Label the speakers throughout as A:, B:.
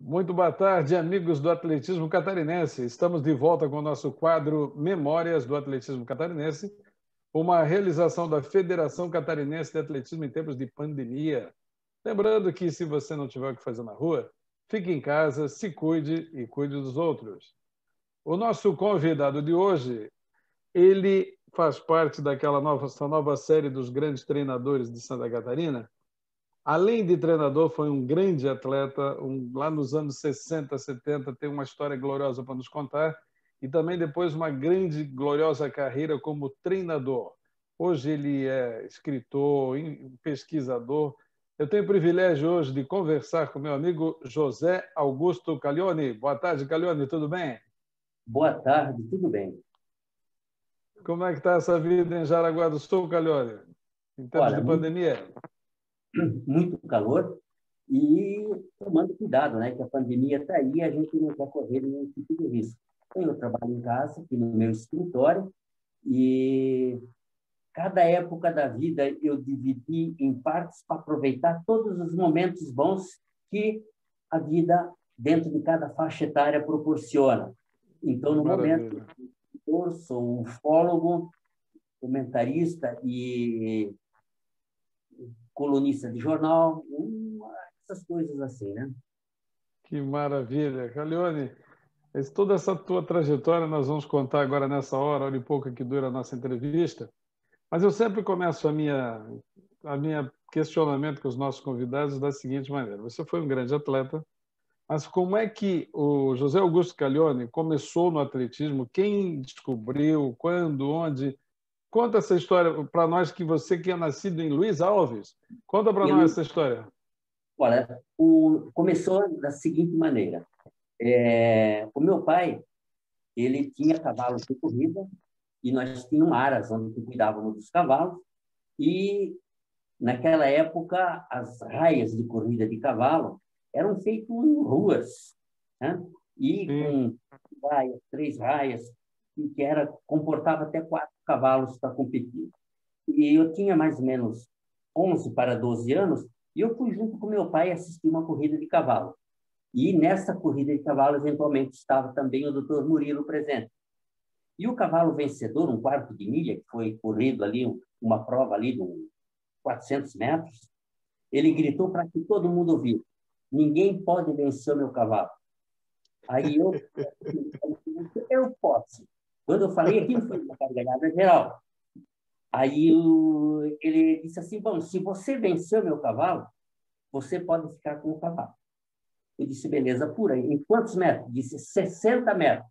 A: Muito boa tarde, amigos do atletismo catarinense. Estamos de volta com o nosso quadro Memórias do Atletismo Catarinense, uma realização da Federação Catarinense de Atletismo em tempos de pandemia. Lembrando que, se você não tiver o que fazer na rua, fique em casa, se cuide e cuide dos outros. O nosso convidado de hoje, ele faz parte daquela nova série dos grandes treinadores de Santa Catarina. Além de treinador, foi um grande atleta, lá nos anos 60, 70, tem uma história gloriosa para nos contar, e também depois uma grande, gloriosa carreira como treinador. Hoje ele é escritor, pesquisador. Eu tenho o privilégio hoje de conversar com meu amigo José Augusto Caglione. Boa tarde, Caglione, tudo bem?
B: Boa tarde, tudo bem.
A: Como é que está essa vida em Jaraguá do Sul, Caglione? Em tempos de pandemia?
B: Muito calor e tomando cuidado, né? Que a pandemia está aí e a gente não quer correr nenhum tipo de risco. Eu trabalho em casa, aqui no meu escritório, e cada época da vida eu dividi em partes para aproveitar todos os momentos bons que a vida dentro de cada faixa etária proporciona. Então, no momento, eu sou ufólogo, comentarista e colunista de jornal, essas coisas assim, né?
A: Que maravilha. Caglione, toda essa tua trajetória nós vamos contar agora nessa hora e pouca que dura a nossa entrevista, mas eu sempre começo a minha questionamento com os nossos convidados da seguinte maneira. Você foi um grande atleta, mas como é que o José Augusto Caglione começou no atletismo? Quem descobriu? Quando? Onde? Conta essa história para nós, que você que é nascido em Luiz Alves. Conta para nós essa história.
B: Olha, começou da seguinte maneira. O meu pai, ele tinha cavalos de corrida e nós tínhamos aras onde cuidávamos dos cavalos, e naquela época as raias de corrida de cavalo eram feitas em ruas, né? E com raias, 3 raias, que comportava até 4 cavalos para competir. E eu tinha mais ou menos 11 para 12 anos, e eu fui junto com meu pai assistir uma corrida de cavalo. E nessa corrida de cavalo, eventualmente, estava também o doutor Murilo presente. E o cavalo vencedor, um quarto de milha, que foi corrido ali, uma prova ali de 400 metros, ele gritou para que todo mundo ouvisse: ninguém pode vencer o meu cavalo. Aí eu posso. Quando eu falei aquilo, foi uma gargalhada geral. Aí ele disse assim: bom, se você vencer o meu cavalo, você pode ficar com o cavalo. Eu disse: beleza, por aí. Em quantos metros? Disse: 60 metros.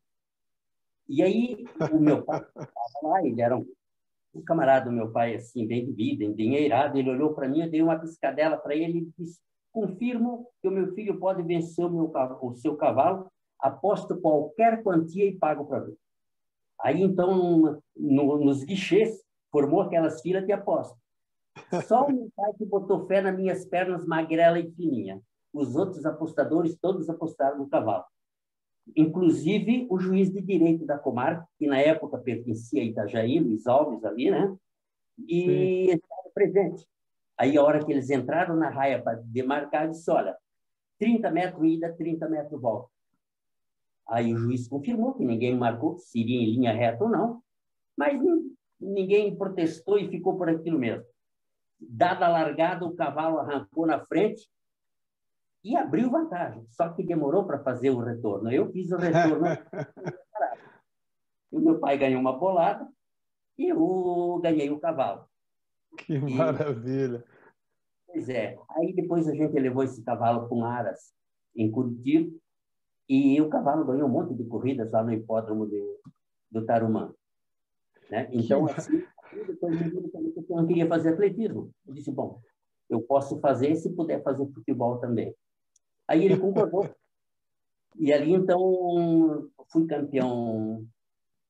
B: E aí o meu pai estava lá, ele era um camarada do meu pai, assim, bem de vida, endinheirado. Ele olhou para mim, eu dei uma piscadela para ele e disse: confirmo que o meu filho pode vencer o seu cavalo, aposto qualquer quantia e pago para ver. Aí, então, nos guichês, formou aquelas filas de aposta. Só o meu pai que botou fé nas minhas pernas magrela e fininha. Os outros apostadores, todos apostaram no cavalo. Inclusive o juiz de direito da comarca, que na época pertencia a Itajaí, Luiz Alves ali, né? E estava presente. Aí, a hora que eles entraram na raia para demarcar, disse: olha, 30 metros ida, 30 metros volta. Aí o juiz confirmou que ninguém marcou se iria em linha reta ou não, mas ninguém protestou e ficou por aquilo mesmo. Dada a largada, o cavalo arrancou na frente e abriu vantagem, só que demorou para fazer o retorno. Eu fiz o retorno. O meu pai ganhou uma bolada e eu ganhei o cavalo.
A: Que maravilha!
B: Pois é. Aí depois a gente levou esse cavalo com aras em Curitiba e o cavalo ganhou um monte de corridas lá no hipódromo do Tarumã. Né? Então, assim, depois me disse que eu não queria fazer atletismo. Eu disse: bom, eu posso fazer se puder fazer futebol também. Aí ele concordou. E ali, então, fui campeão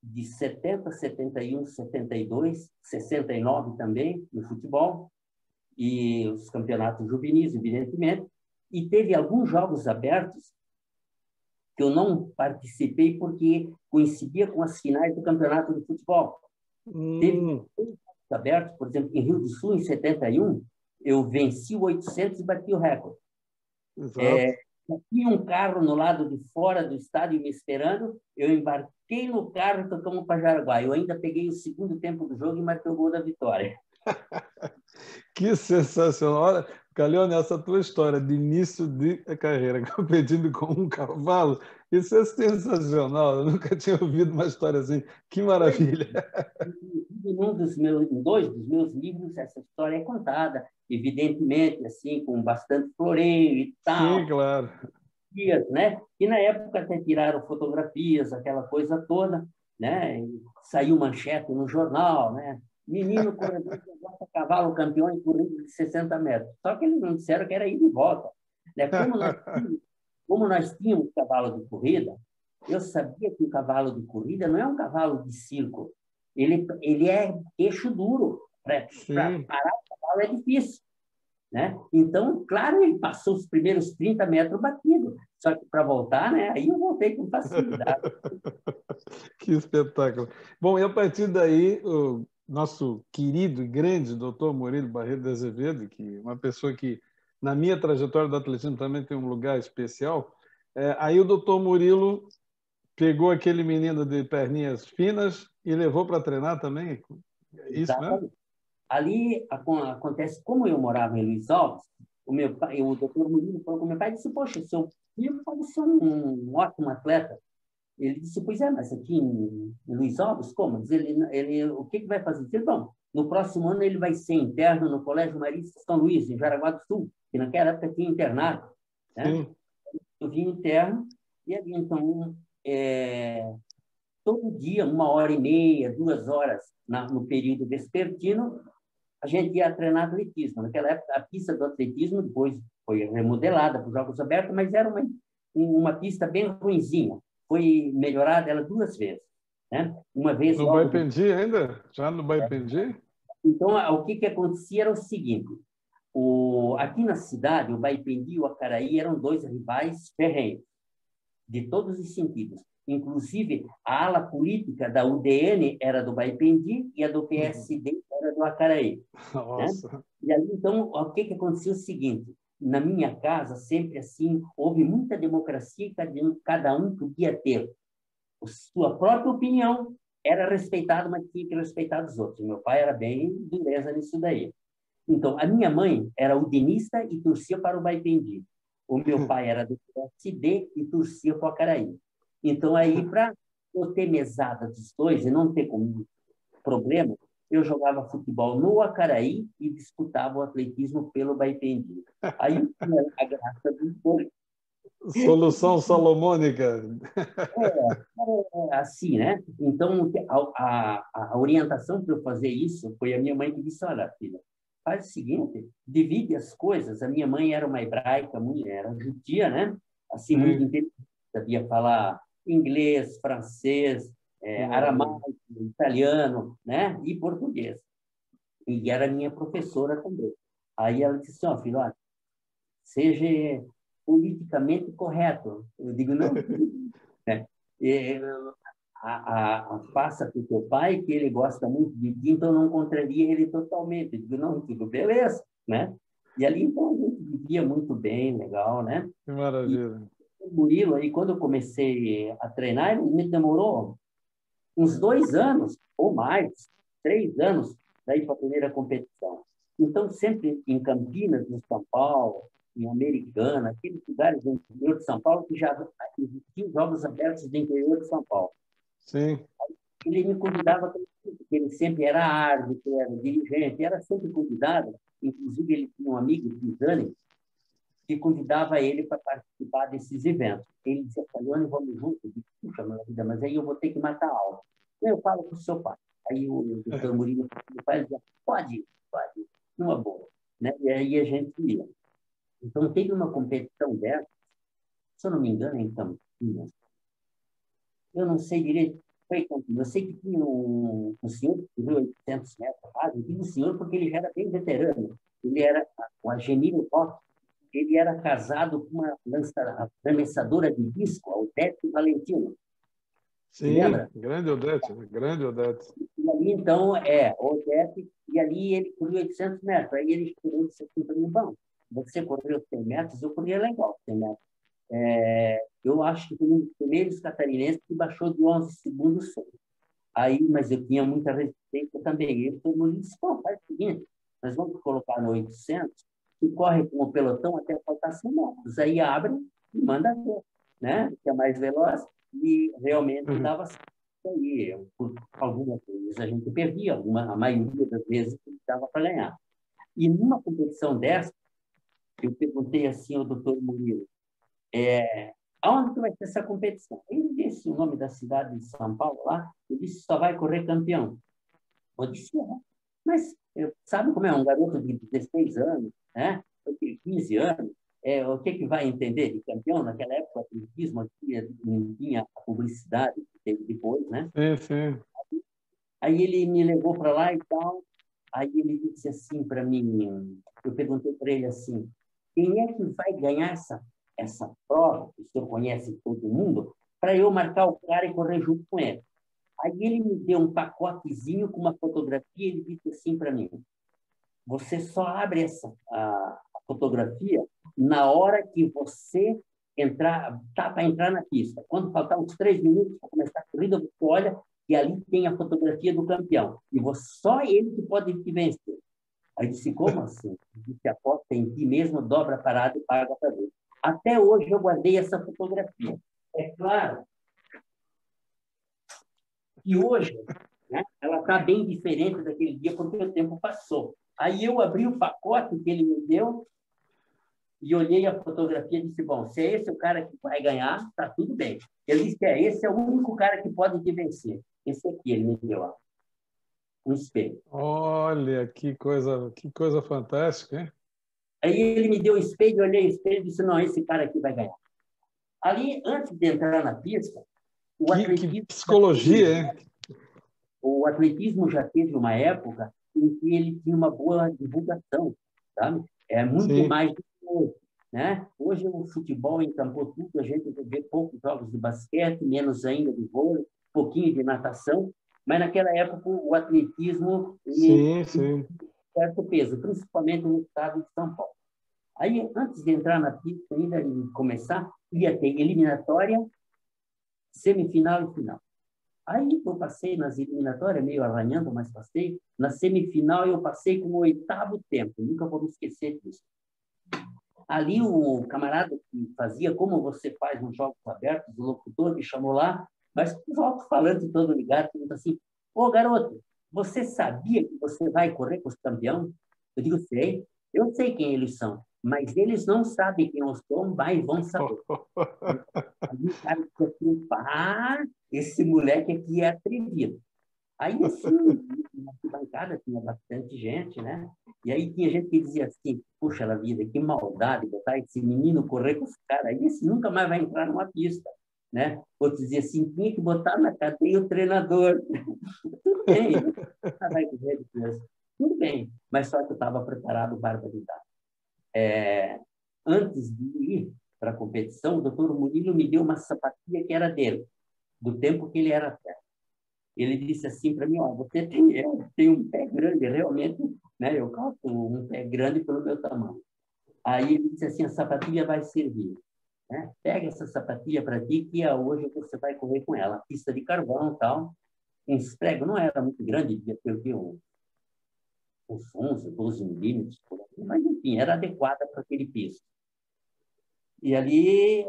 B: de 70, 71, 72, 69 também, no futebol, e os campeonatos juvenis, evidentemente. E teve alguns jogos abertos que eu não participei porque coincidia com as finais do campeonato de futebol. Teve jogos abertos, por exemplo, em Rio do Sul, em 71, eu venci o 800 e bati o recorde. Tinha um carro no lado de fora do estádio me esperando, eu embarquei no carro e tocamos para Jaraguá. Eu ainda peguei o segundo tempo do jogo e marquei o gol da vitória.
A: Que sensacional! Olha, Calione, essa tua história de início de carreira, competindo com um cavalo, isso é sensacional. Eu nunca tinha ouvido uma história assim. Que maravilha!
B: Em dois dos meus livros, essa história é contada, evidentemente, assim, com bastante floreio e
A: Sim,
B: tal,
A: claro.
B: dias, né? E na época até tiraram fotografias, aquela coisa toda, né? E saiu manchete no jornal, né? Menino corredor de volta, cavalo campeão em corrida de 60 metros. Só que eles não disseram que era ir de volta, né? Como nós tínhamos cavalo de corrida, eu sabia que o cavalo de corrida não é um cavalo de circo. Ele é eixo duro. Para
A: Sim.
B: parar o cavalo é difícil. Né? Então, claro, ele passou os primeiros 30 metros batido. Só que para voltar, né? Aí eu voltei com facilidade.
A: Que espetáculo. Bom, e a partir daí, o nosso querido e grande doutor Murilo Barreto de Azevedo, que é uma pessoa que, na minha trajetória do atletismo, também tem um lugar especial, aí o doutor Murilo pegou aquele menino de perninhas finas e levou para treinar também? É isso mesmo?
B: Exatamente. Ali acontece, como eu morava em Luiz Alves, o doutor Murilo falou com meu pai e disse, poxa, seu filho pode ser um ótimo atleta. Ele disse, pois é, mas aqui em Luiz Alves, como? Diz ele, o que vai fazer? Ele, bom, no próximo ano ele vai ser interno no Colégio Marista São Luís, em Jaraguá do Sul, que naquela época tinha internato, né?
A: Sim.
B: Eu vim interno e ali, então, todo dia, 1h30, 2 horas no período vespertino, a gente ia treinar atletismo. Naquela época, a pista do atletismo depois foi remodelada para os Jogos Abertos, mas era uma pista bem ruinzinha. Foi melhorada ela 2 vezes. Né? Uma vez
A: No
B: logo...
A: Baipendi ainda? Já no Baipendi?
B: Então, o que acontecia era o seguinte. Aqui na cidade, o Baipendi e o Acaraí eram 2 rivais ferrenhos, de todos os sentidos. Inclusive, a ala política da UDN era do Baipendi e a do PSD era do Acaraí. Né?
A: Nossa.
B: E aí, então, o que aconteceu é o seguinte, na minha casa, sempre assim, houve muita democracia e cada um podia ter a sua própria opinião, era respeitado, mas tinha que respeitar os outros. Meu pai era bem dureza nisso daí. Então, a minha mãe era udinista e torcia para o Baipendi. O meu pai era do PSD e torcia para o Acaraí. Então, aí, para eu ter mesada dos dois e não ter problema, eu jogava futebol no Acaraí e disputava o atletismo pelo Baipendi. Aí, a graça dos dois.
A: Solução salomônica.
B: Assim, né? Então, a orientação para eu fazer isso foi a minha mãe que disse, olha, filha, faz o seguinte, divide as coisas. A minha mãe era uma hebraica, era judia, né? Assim, muito
A: Sim.
B: inteligente, sabia falar inglês, francês, aramaico, italiano, né? E português. E era minha professora também. Aí ela disse, ó, filho, olha, seja politicamente correto. Eu digo, não, né? Faça com o teu pai, que ele gosta muito de ti, então não contraria ele totalmente. Eu digo, não, tudo beleza, né? E ali, então, a gente vivia muito bem, legal, né?
A: Que
B: E
A: maravilha.
B: o Murilo, aí, quando eu comecei a treinar, ele me demorou uns 2 anos, ou mais, 3 anos, daí para a primeira competição. Então, sempre em Campinas, no São Paulo, em Americana, aqueles lugares do interior de São Paulo que já existiam Jogos Abertos do interior de São Paulo.
A: Sim.
B: Ele me convidava, porque ele sempre era árbitro, era dirigente, era sempre convidado. Inclusive, ele tinha um amigo, Pisani, que convidava ele para participar desses eventos. Ele dizia, Calione, vamos juntos? Eu disse, puxa, minha vida, mas aí eu vou ter que matar a aula. Eu falo com o seu pai. Aí o doutor Murilo, meu pai, dizia, pode, numa boa. Né? E aí a gente ia. Então, teve uma competição dessa, se eu não me engano, em Campinas. Eu não sei direito, foi em Campinas. Eu sei que tinha um senhor que correu 800 metros, quase. Eu digo senhor porque ele já era bem veterano. Ele era o Agemiro Roque. Ele era casado com uma arremessadora de disco, a Odete Valentino. Se
A: Sim,
B: lembra?
A: grande Odete, grande Odete.
B: E ali, então, Odete, e ali ele correu 800 metros. Aí ele chegou e disse assim para mim, bom, você correu 100 metros, eu corria legal 100 metros. Eu acho que foi um dos primeiros catarinenses que baixou de 11 segundos só. Aí, mas eu tinha muita resistência também. E todo mundo disse, pô, faz o seguinte, nós vamos colocar no 800 e corre com o pelotão até faltar 100 metros. Aí abre e manda ver, né? Que é mais veloz. E realmente dava certo aí. Por algumas vezes a gente perdia, a maioria das vezes dava para ganhar. E numa competição dessa, eu perguntei assim ao doutor Murilo, aonde que vai ter essa competição? Ele disse o nome da cidade de São Paulo lá, ele disse, só vai correr campeão. Eu disse, mas sabe como é um garoto de 16 anos, né? 15 anos, o que vai entender de campeão? Naquela época, o atletismo não tinha a publicidade que teve depois, né?
A: Sim, sim.
B: Aí ele me levou para lá e tal, aí ele disse assim para mim, eu perguntei para ele assim, quem é que vai ganhar essa prova, que o senhor conhece todo mundo, para eu marcar o cara e correr junto com ele? Aí ele me deu um pacotezinho com uma fotografia e ele disse assim para mim, você só abre a fotografia na hora que você tá para entrar na pista. Quando faltar uns 3 minutos para começar a corrida, você olha e ali tem a fotografia do campeão. E só ele que pode te vencer. Aí disse, como assim? Disse, aposta em ti mesmo, dobra a parada e paga para ver. Até hoje eu guardei essa fotografia. É claro que hoje, né, ela está bem diferente daquele dia, porque o tempo passou. Aí eu abri o pacote que ele me deu e olhei a fotografia e disse, bom, se é esse o cara que vai ganhar, tá tudo bem. Ele disse que esse é o único cara que pode te vencer. Esse aqui, ele me deu, ó, um espelho.
A: Olha, que coisa fantástica, hein?
B: Aí ele me deu o espelho, eu olhei o espelho e disse, não, esse cara aqui vai ganhar. Ali, antes de entrar na pista,
A: Que psicologia, hein?
B: O atletismo já teve uma época em que ele tinha uma boa divulgação, sabe? É muito
A: Sim.
B: mais do que hoje, né? Hoje o futebol encampou tudo, a gente vê poucos jogos de basquete, menos ainda de vôlei, pouquinho de natação, mas naquela época o atletismo ele
A: Sim,
B: tinha
A: sim.
B: certo peso, principalmente no estado de São Paulo. Aí, antes de entrar na pista, ainda de começar, ia ter eliminatória, semifinal e final. Aí eu passei nas eliminatórias, meio arranhando, mas passei. Na semifinal eu passei com o 8º tempo, nunca vou me esquecer disso. Ali o camarada que fazia, como você faz nos jogos abertos, o locutor me chamou lá, mas com os alto-falantes todo ligado, pergunta assim, ô garoto, você sabia que você vai correr com os campeões? Eu digo, sei, eu sei quem eles são, mas eles não sabem quem eu sou, mas vão saber. Aí o cara disse assim, pá, esse moleque aqui é atrevido. Aí, assim, na bancada tinha bastante gente, né? E aí tinha gente que dizia assim, puxa la vida, que maldade botar esse menino correr com esse cara aí, esse nunca mais vai entrar numa pista, né? Outros diziam assim, tinha que botar na cadeia o treinador. Tudo bem, vai correr depois. Tudo bem, mas só que eu estava preparado, barbaridade. Antes de ir para a competição, o doutor Murilo me deu uma sapatilha que era dele, do tempo que ele era atleta. Ele disse assim para mim, ó, você tem um pé grande, realmente, né? Eu calculo um pé grande pelo meu tamanho. Aí ele disse assim, a sapatilha vai servir, né? Pega essa sapatilha para ti, que hoje você vai correr com ela. Pista de carvão, tal. Uns pregos não era muito grande, devia ter uns 11, 12 milímetros, mas enfim, era adequada para aquele piso. E ali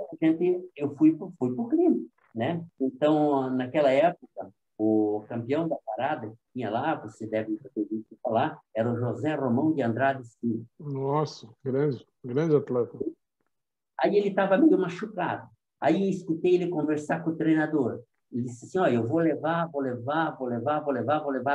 B: eu fui para o crime, né? Então, naquela época, o campeão da parada que tinha lá, você deve ter visto falar, era o José Romão de Andrade Silva.
A: Nossa, grande atleta.
B: Aí ele estava meio machucado. Aí eu escutei ele conversar com o treinador. Ele disse assim, ó, eu vou levar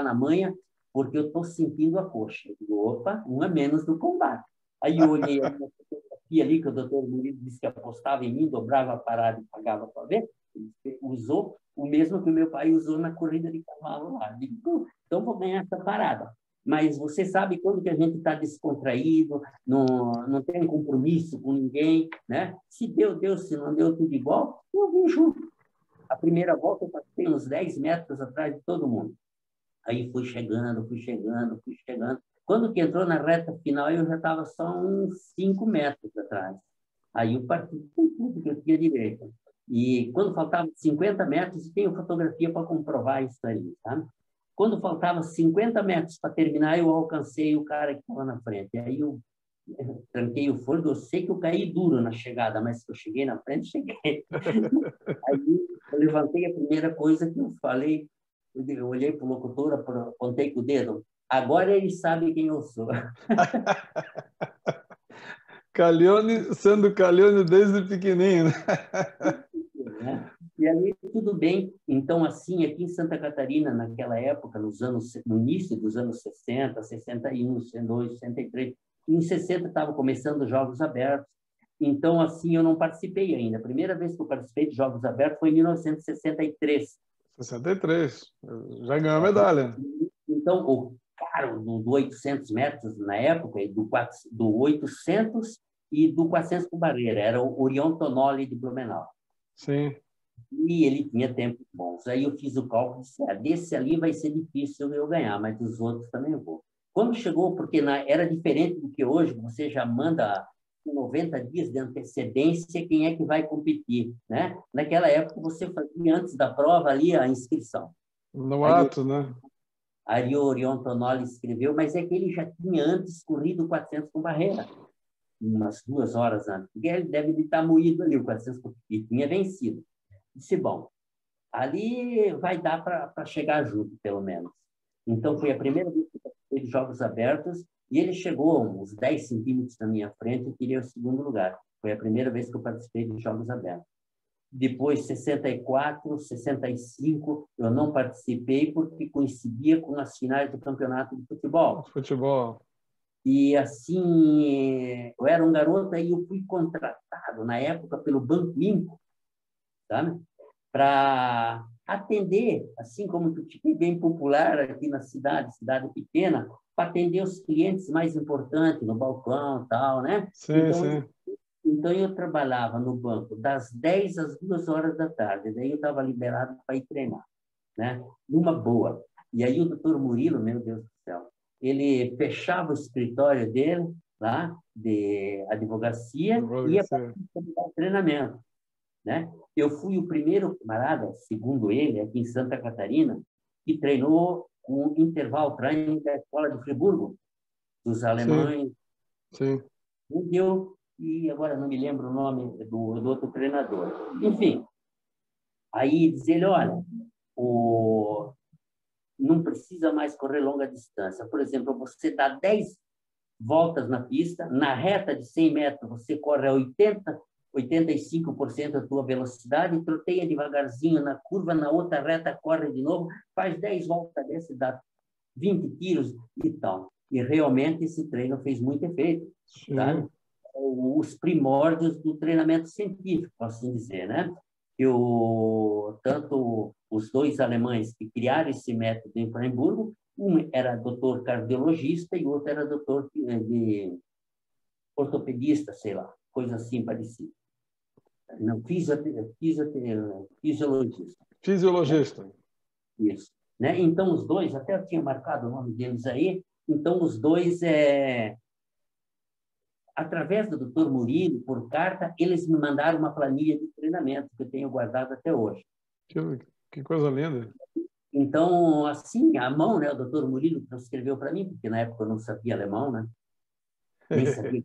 B: na manhã, porque eu estou sentindo a coxa. Eu digo, opa, um a menos do combate. Aí eu olhei a fotografia ali que o doutor Murilo disse que apostava em mim, dobrava a parada e pagava para ver. Ele usou o mesmo que o meu pai usou na corrida de cavalo lá. Eu digo, então vou ganhar essa parada. Mas você sabe quando que a gente está descontraído, não tem compromisso com ninguém, né? Se deu, deu, se não deu, tudo igual, eu vim junto. A primeira volta eu passei uns 10 metros atrás de todo mundo. Aí fui chegando. Quando que entrou na reta final, eu já estava só uns 5 metros atrás. Aí eu parti com tudo que eu tinha direito. E quando faltavam 50 metros, tenho fotografia para comprovar isso aí, tá? Quando faltava 50 metros para terminar, eu alcancei o cara que estava na frente. Aí eu tranquei o fôlego, eu sei que eu caí duro na chegada, mas que eu cheguei na frente, cheguei. Aí eu levantei, a primeira coisa que eu falei, eu olhei para o locutor, apontei com o dedo, agora ele sabe quem eu sou.
A: Calhone, sendo Calhone desde pequenininho, né?
B: Né? E aí tudo bem. Então, assim, aqui em Santa Catarina, naquela época, no início dos anos 60, 61, 62, 63, em 60 estava começando os Jogos Abertos. Então, assim, eu não participei ainda. A primeira vez que eu participei de Jogos Abertos foi em 1963.
A: 63. Já ganhou a medalha.
B: Então, o cara do 800 metros, na época, do 800 e do 400 com barreira, era o Orion Tonoli de Blumenau.
A: Sim.
B: E ele tinha tempos bons. Aí eu fiz o cálculo e disse, desse ali vai ser difícil eu ganhar, mas dos outros também eu vou. Quando chegou, porque era diferente do que hoje, você já manda com 90 dias de antecedência quem é que vai competir, né? Naquela época, você fazia antes da prova ali a inscrição.
A: No ato, né?
B: Aí o Orion Tonoli escreveu, mas é que ele já tinha antes corrido 400 com barreira, umas 2 horas antes. Ele deve estar moído ali, o 400 e tinha vencido. Disse, bom, ali vai dar para chegar junto, pelo menos. Então, foi a primeira vez que eu participei de Jogos Abertos e ele chegou uns 10 centímetros na minha frente e queria o segundo lugar. Foi a primeira vez que eu participei de Jogos Abertos. Depois, 64, 65, eu não participei porque coincidia com as finais do campeonato de futebol.
A: Futebol.
B: E, assim, eu era um garoto e eu fui contratado, na época, pelo Banco Inco, sabe? Para atender, assim como tu fiquei bem popular aqui na cidade pequena, para atender os clientes mais importantes no balcão e tal, né?
A: Sim, sim.
B: Então, eu trabalhava no banco das 10 às 2 horas da tarde, daí eu estava liberado para ir treinar, né? Numa boa. E aí o doutor Murilo, meu Deus do céu, ele fechava o escritório dele, lá, de advocacia, e ia para o treinamento, né? Eu fui o primeiro camarada, segundo ele, aqui em Santa Catarina, que treinou com um intervalo training da Escola de Friburgo, dos alemães.
A: Sim.
B: Sim. E agora não me lembro o nome do outro treinador. Enfim, aí diz ele, olha, não precisa mais correr longa distância. Por exemplo, você dá 10 voltas na pista, na reta de 100 metros você corre a 85% da tua velocidade, troteia devagarzinho na curva, na outra reta corre de novo, faz 10 voltas desse, dá 20 tiros e tal. E realmente esse treino fez muito efeito, sabe? Os primórdios do treinamento científico, assim dizer, né? Tanto os 2 alemães que criaram esse método em Freiburgo, um era doutor cardiologista e o outro era doutor de ortopedista, sei lá, coisa assim parecida. Não, fisiologista.
A: Fisiologista.
B: Né? Isso. Né? Então, os 2, até eu tinha marcado o nome deles aí, então, os 2, através do Dr. Murilo, por carta, eles me mandaram uma planilha de treinamento que eu tenho guardado até hoje.
A: Que coisa linda.
B: Então, assim, a mão, né, o Dr. Murilo escreveu para mim, porque na época eu não sabia alemão, né? Nem sabia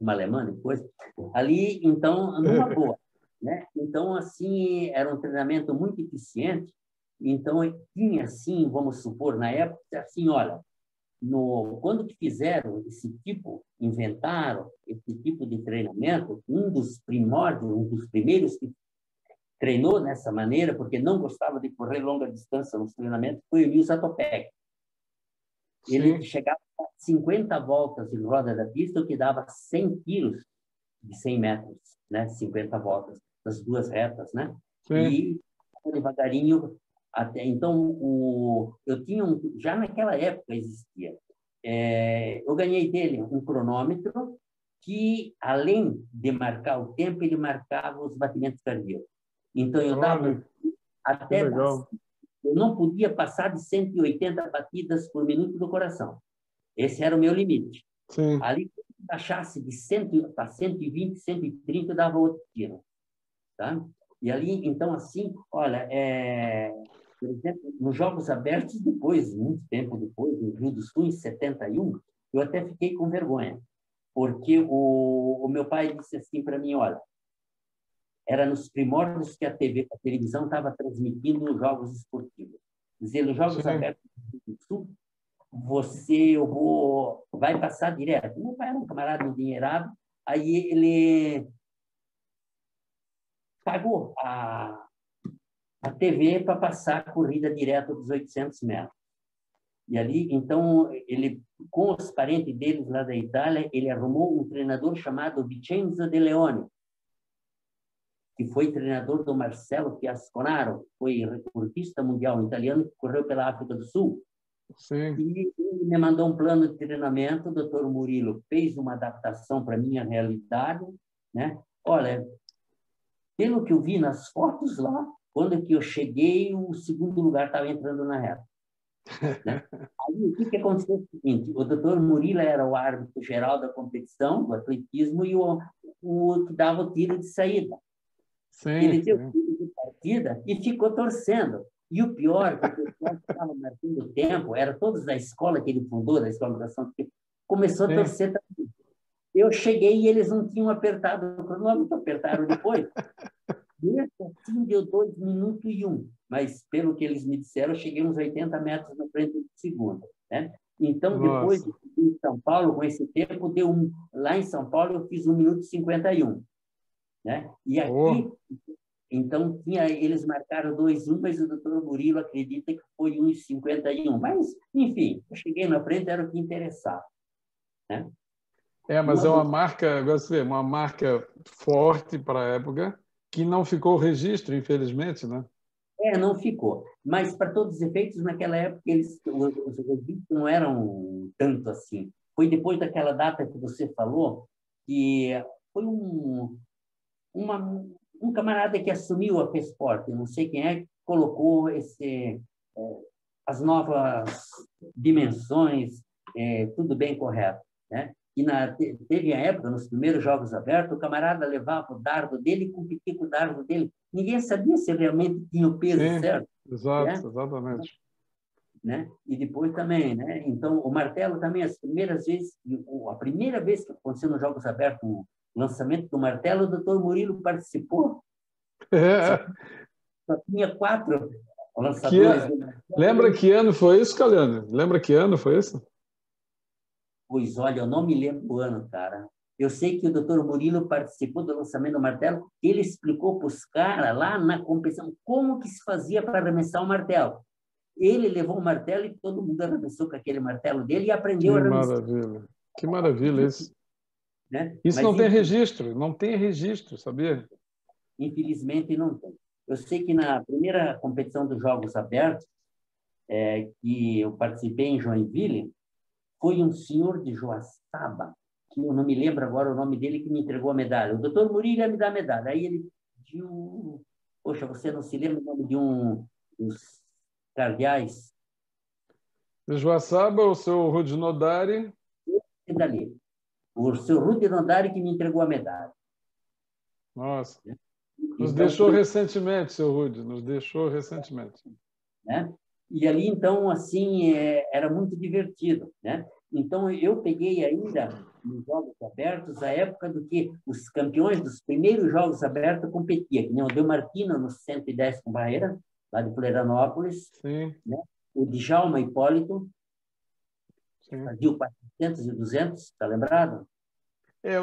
B: uma alemã depois. Ali, então, numa boa, né? Então, assim, era um treinamento muito eficiente. Então, tinha, assim, vamos supor, na época, assim, olha, quando que fizeram inventaram esse tipo de treinamento, um dos primeiros que treinou dessa maneira, porque não gostava de correr longa distância nos treinamentos, foi o Nils Atopek. Ele chegava a 50 voltas em roda da pista, o que dava 100 quilos de 100 metros, né? 50 voltas, das 2 retas, né?
A: Sim.
B: E devagarinho, até então, eu tinha já naquela época existia. Eu ganhei dele um cronômetro que, além de marcar o tempo, ele marcava os batimentos cardíacos. Então, eu dava até... Eu não podia passar de 180 batidas por minuto do coração. Esse era o meu limite.
A: Sim.
B: Ali, achasse de 100 para 120, 130, eu dava outro tiro. Tá? E ali, então, assim, olha, por exemplo, nos Jogos Abertos, depois, muito tempo depois, no Rio do Sul, em 71, eu até fiquei com vergonha, porque o meu pai disse assim para mim, olha, era nos primórdios que a televisão estava transmitindo os jogos esportivos. Dizer, nos Jogos Abertos do Rio do Sul, vai passar direto. Meu pai era um camarada endinheirado, aí ele pagou a TV para passar a corrida direto dos 800 metros. E ali, então, ele, com os parentes deles lá da Itália, ele arrumou um treinador chamado Vincenzo De Leone, que foi treinador do Marcelo Fiasconaro, que foi recordista mundial italiano, que correu pela África do Sul.
A: Sim.
B: E ele me mandou um plano de treinamento, o doutor Murilo fez uma adaptação para a minha realidade, né? Olha, pelo que eu vi nas fotos lá, quando que eu cheguei, o segundo lugar estava entrando na reta. Né? Aí, o que aconteceu? O seguinte, o doutor Murilo era o árbitro geral da competição, do atletismo, e o que dava o tiro de saída.
A: Sim,
B: ele deu o tiro de partida e ficou torcendo. E o pior, que o pessoal que estava marcando o tempo, era todos da escola que ele fundou, da escola de educação, que começou a torcer também. Eu cheguei e eles não tinham apertado o cronômetro, apertaram depois. Nesse assim deu 2 minutos e 1. Mas, pelo que eles me disseram, eu cheguei uns 80 metros na frente do segundo. Né? Então, depois, em São Paulo, com esse tempo, lá em São Paulo, eu fiz 1 minuto e 51. Né? E aqui, então, eles marcaram 2-1, mas o doutor Murilo acredita que foi 1,51. Mas, enfim, eu cheguei na frente, era o que interessava. Né?
A: Mas é uma marca, uma marca forte para a época, que não ficou registro, infelizmente, né?
B: Não ficou. Mas, para todos os efeitos, naquela época, os registros não eram tanto assim. Foi depois daquela data que você falou, que foi um camarada que assumiu a FESPORT, não sei quem é, que colocou as novas dimensões, tudo bem correto. Né? E teve a época, nos primeiros Jogos Abertos, o camarada levava o dardo dele e competia com o dardo dele. Ninguém sabia se realmente tinha o peso certo.
A: Exato,
B: né?
A: Exatamente.
B: Né? E depois também, né? Então, o martelo também, a primeira vez que aconteceu nos Jogos Abertos, o lançamento do martelo, o doutor Murilo participou. Só tinha 4 lançadores.
A: Lembra que ano foi isso, Caliano? Lembra que ano foi isso?
B: Pois olha, eu não me lembro o ano, cara. Eu sei que o doutor Murilo participou do lançamento do martelo, ele explicou para os caras lá na competição como que se fazia para arremessar o martelo. Ele levou o martelo e todo mundo arremessou com aquele martelo dele e aprendeu a arremessar.
A: Que maravilha isso.
B: Né?
A: Isso não tem registro, sabia?
B: Infelizmente não tem. Eu sei que na primeira competição dos Jogos Abertos, que eu participei em Joinville, foi um senhor de Joaçaba, que eu não me lembro agora o nome dele, que me entregou a medalha. O doutor Murilo ia me dar a medalha. Aí ele pediu... Poxa, você não se lembra o nome de dos cardeais?
A: De Joaçaba, o seu Rudi Nodari.
B: Dali. O seu Rudi Nodari que me entregou a medalha.
A: Nossa. Nos deixou recentemente, seu Rudi, nos deixou recentemente.
B: Né? E ali, então, assim, era muito divertido. Né? Então, eu peguei ainda, nos Jogos Abertos, a época do que os campeões dos primeiros Jogos Abertos competiam, que nem o Delmartino no 110 com barreira, lá de Florianópolis.
A: Sim.
B: Né? O Djalma Hipólito,
A: sim,
B: fazia o 400 e 200, está lembrado?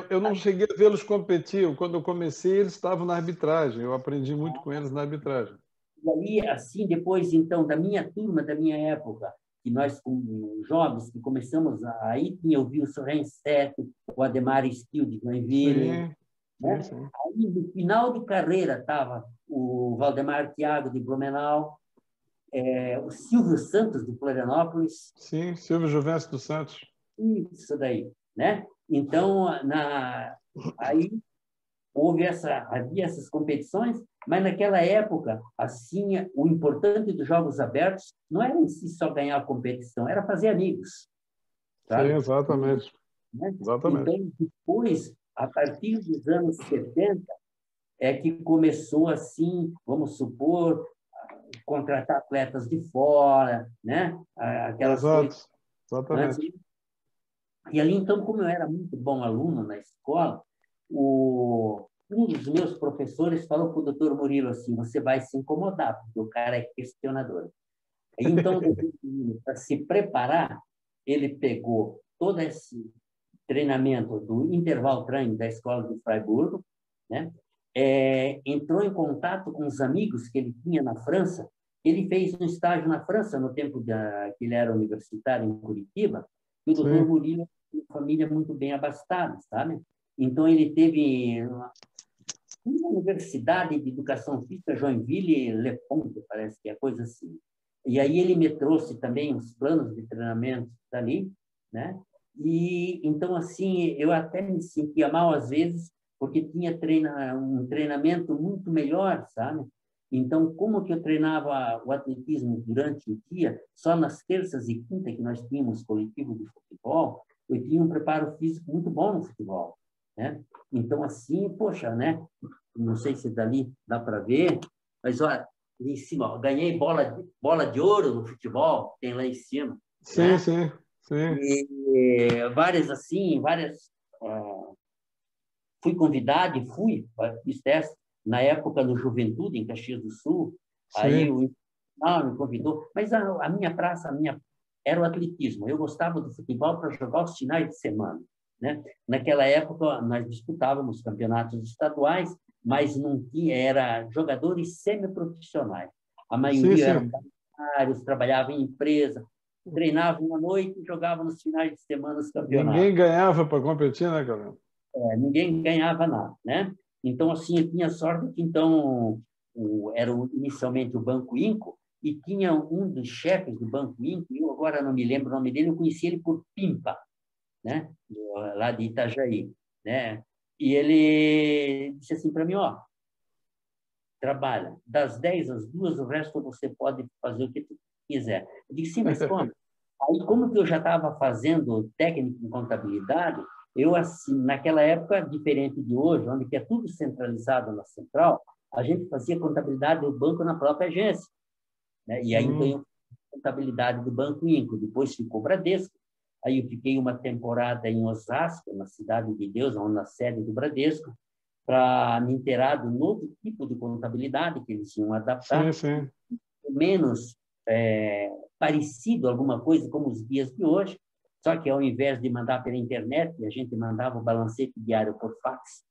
A: Eu não cheguei a vê-los competir. Quando eu comecei, eles estavam na arbitragem. Eu aprendi muito com eles na arbitragem.
B: E ali, assim, depois, então, da minha turma, da minha época, que nós, como jovens, que começamos, aí tinha o Wilson Rensetti, o Ademar Steele de Joinville. Né?
A: Sim.
B: Aí, no final de carreira, estava o Valdemar Thiago de Blumenau, o Silvio Santos de Florianópolis.
A: Sim, Silvio Juvencio dos Santos.
B: Isso daí, né? Então, aí havia essas competições, mas naquela época, assim, o importante dos Jogos Abertos não era em si só ganhar a competição, era fazer amigos. Sabe?
A: Sim, exatamente.
B: né?
A: Exatamente.
B: Então, depois, a partir dos anos 70, é que começou assim, vamos supor, contratar atletas de fora, né? Aquelas
A: Exato.
B: coisas antes.
A: Exatamente.
B: E ali, então, como eu era muito bom aluno na escola, um dos meus professores falou para o doutor Murilo assim: você vai se incomodar, porque o cara é questionador. E então, para se preparar, ele pegou todo esse treinamento do interval training da escola de Freiburgo, né? Entrou em contato com os amigos que ele tinha na França. Ele fez um estágio na França no tempo que ele era universitário em Curitiba, e o doutor
A: Sim.
B: Murilo tinha uma família muito bem abastada, sabe? Então, ele teve uma universidade de educação física, Joinville-Le Pont, parece que é coisa assim. E aí ele me trouxe também os planos de treinamento dali, né? E então assim eu até me sentia mal às vezes porque tinha um treinamento muito melhor, sabe? Então como que eu treinava o atletismo durante o dia? Só nas terças e quintas que nós tínhamos coletivo de futebol, eu tinha um preparo físico muito bom no futebol, né? Então assim, poxa, né? Não sei se dali dá para ver, mas olha, ali em cima, ó, ganhei bola de ouro no futebol, tem lá em cima,
A: Sim,
B: né?
A: sim, sim.
B: E várias assim, fui convidado e fiz teste na época do Juventude em Caxias do Sul, aí
A: Sim.
B: me convidou, mas a minha praça, era o atletismo. Eu gostava do futebol para jogar os finais de semana, né? Naquela época nós disputávamos campeonatos estaduais, mas não tinha, era jogadores semiprofissionais. A
A: Sim,
B: maioria eram
A: sim.
B: bancários, trabalhavam em empresa, treinavam à noite e jogavam nos finais de semana os campeonatos.
A: Ninguém ganhava para competir, né, cara?
B: Ninguém ganhava nada, né? Então, assim, eu tinha sorte que, então, inicialmente o Banco Inco, e tinha um dos chefes do Banco Inco, eu agora não me lembro o nome dele, eu conheci ele por Pimpa, né? Lá de Itajaí, né? E ele disse assim para mim, ó, trabalha das 10 às 2, o resto você pode fazer o que tu quiser. Eu disse, sim, mas como? Aí, como que eu já estava fazendo técnico em contabilidade, eu, assim, naquela época, diferente de hoje, onde que é tudo centralizado na central, a gente fazia contabilidade do banco na própria agência, né? E aí, então,
A: Hum,
B: eu fiz contabilidade do Banco Inco, depois ficou Bradesco, aí eu fiquei uma temporada em Osasco, na Cidade de Deus, onde na sede do Bradesco, para me inteirar do novo tipo de contabilidade que eles iam
A: sim,
B: adaptar,
A: sim.
B: menos parecido alguma coisa como os dias de hoje, só que ao invés de mandar pela internet, a gente mandava o balancete diário por fax,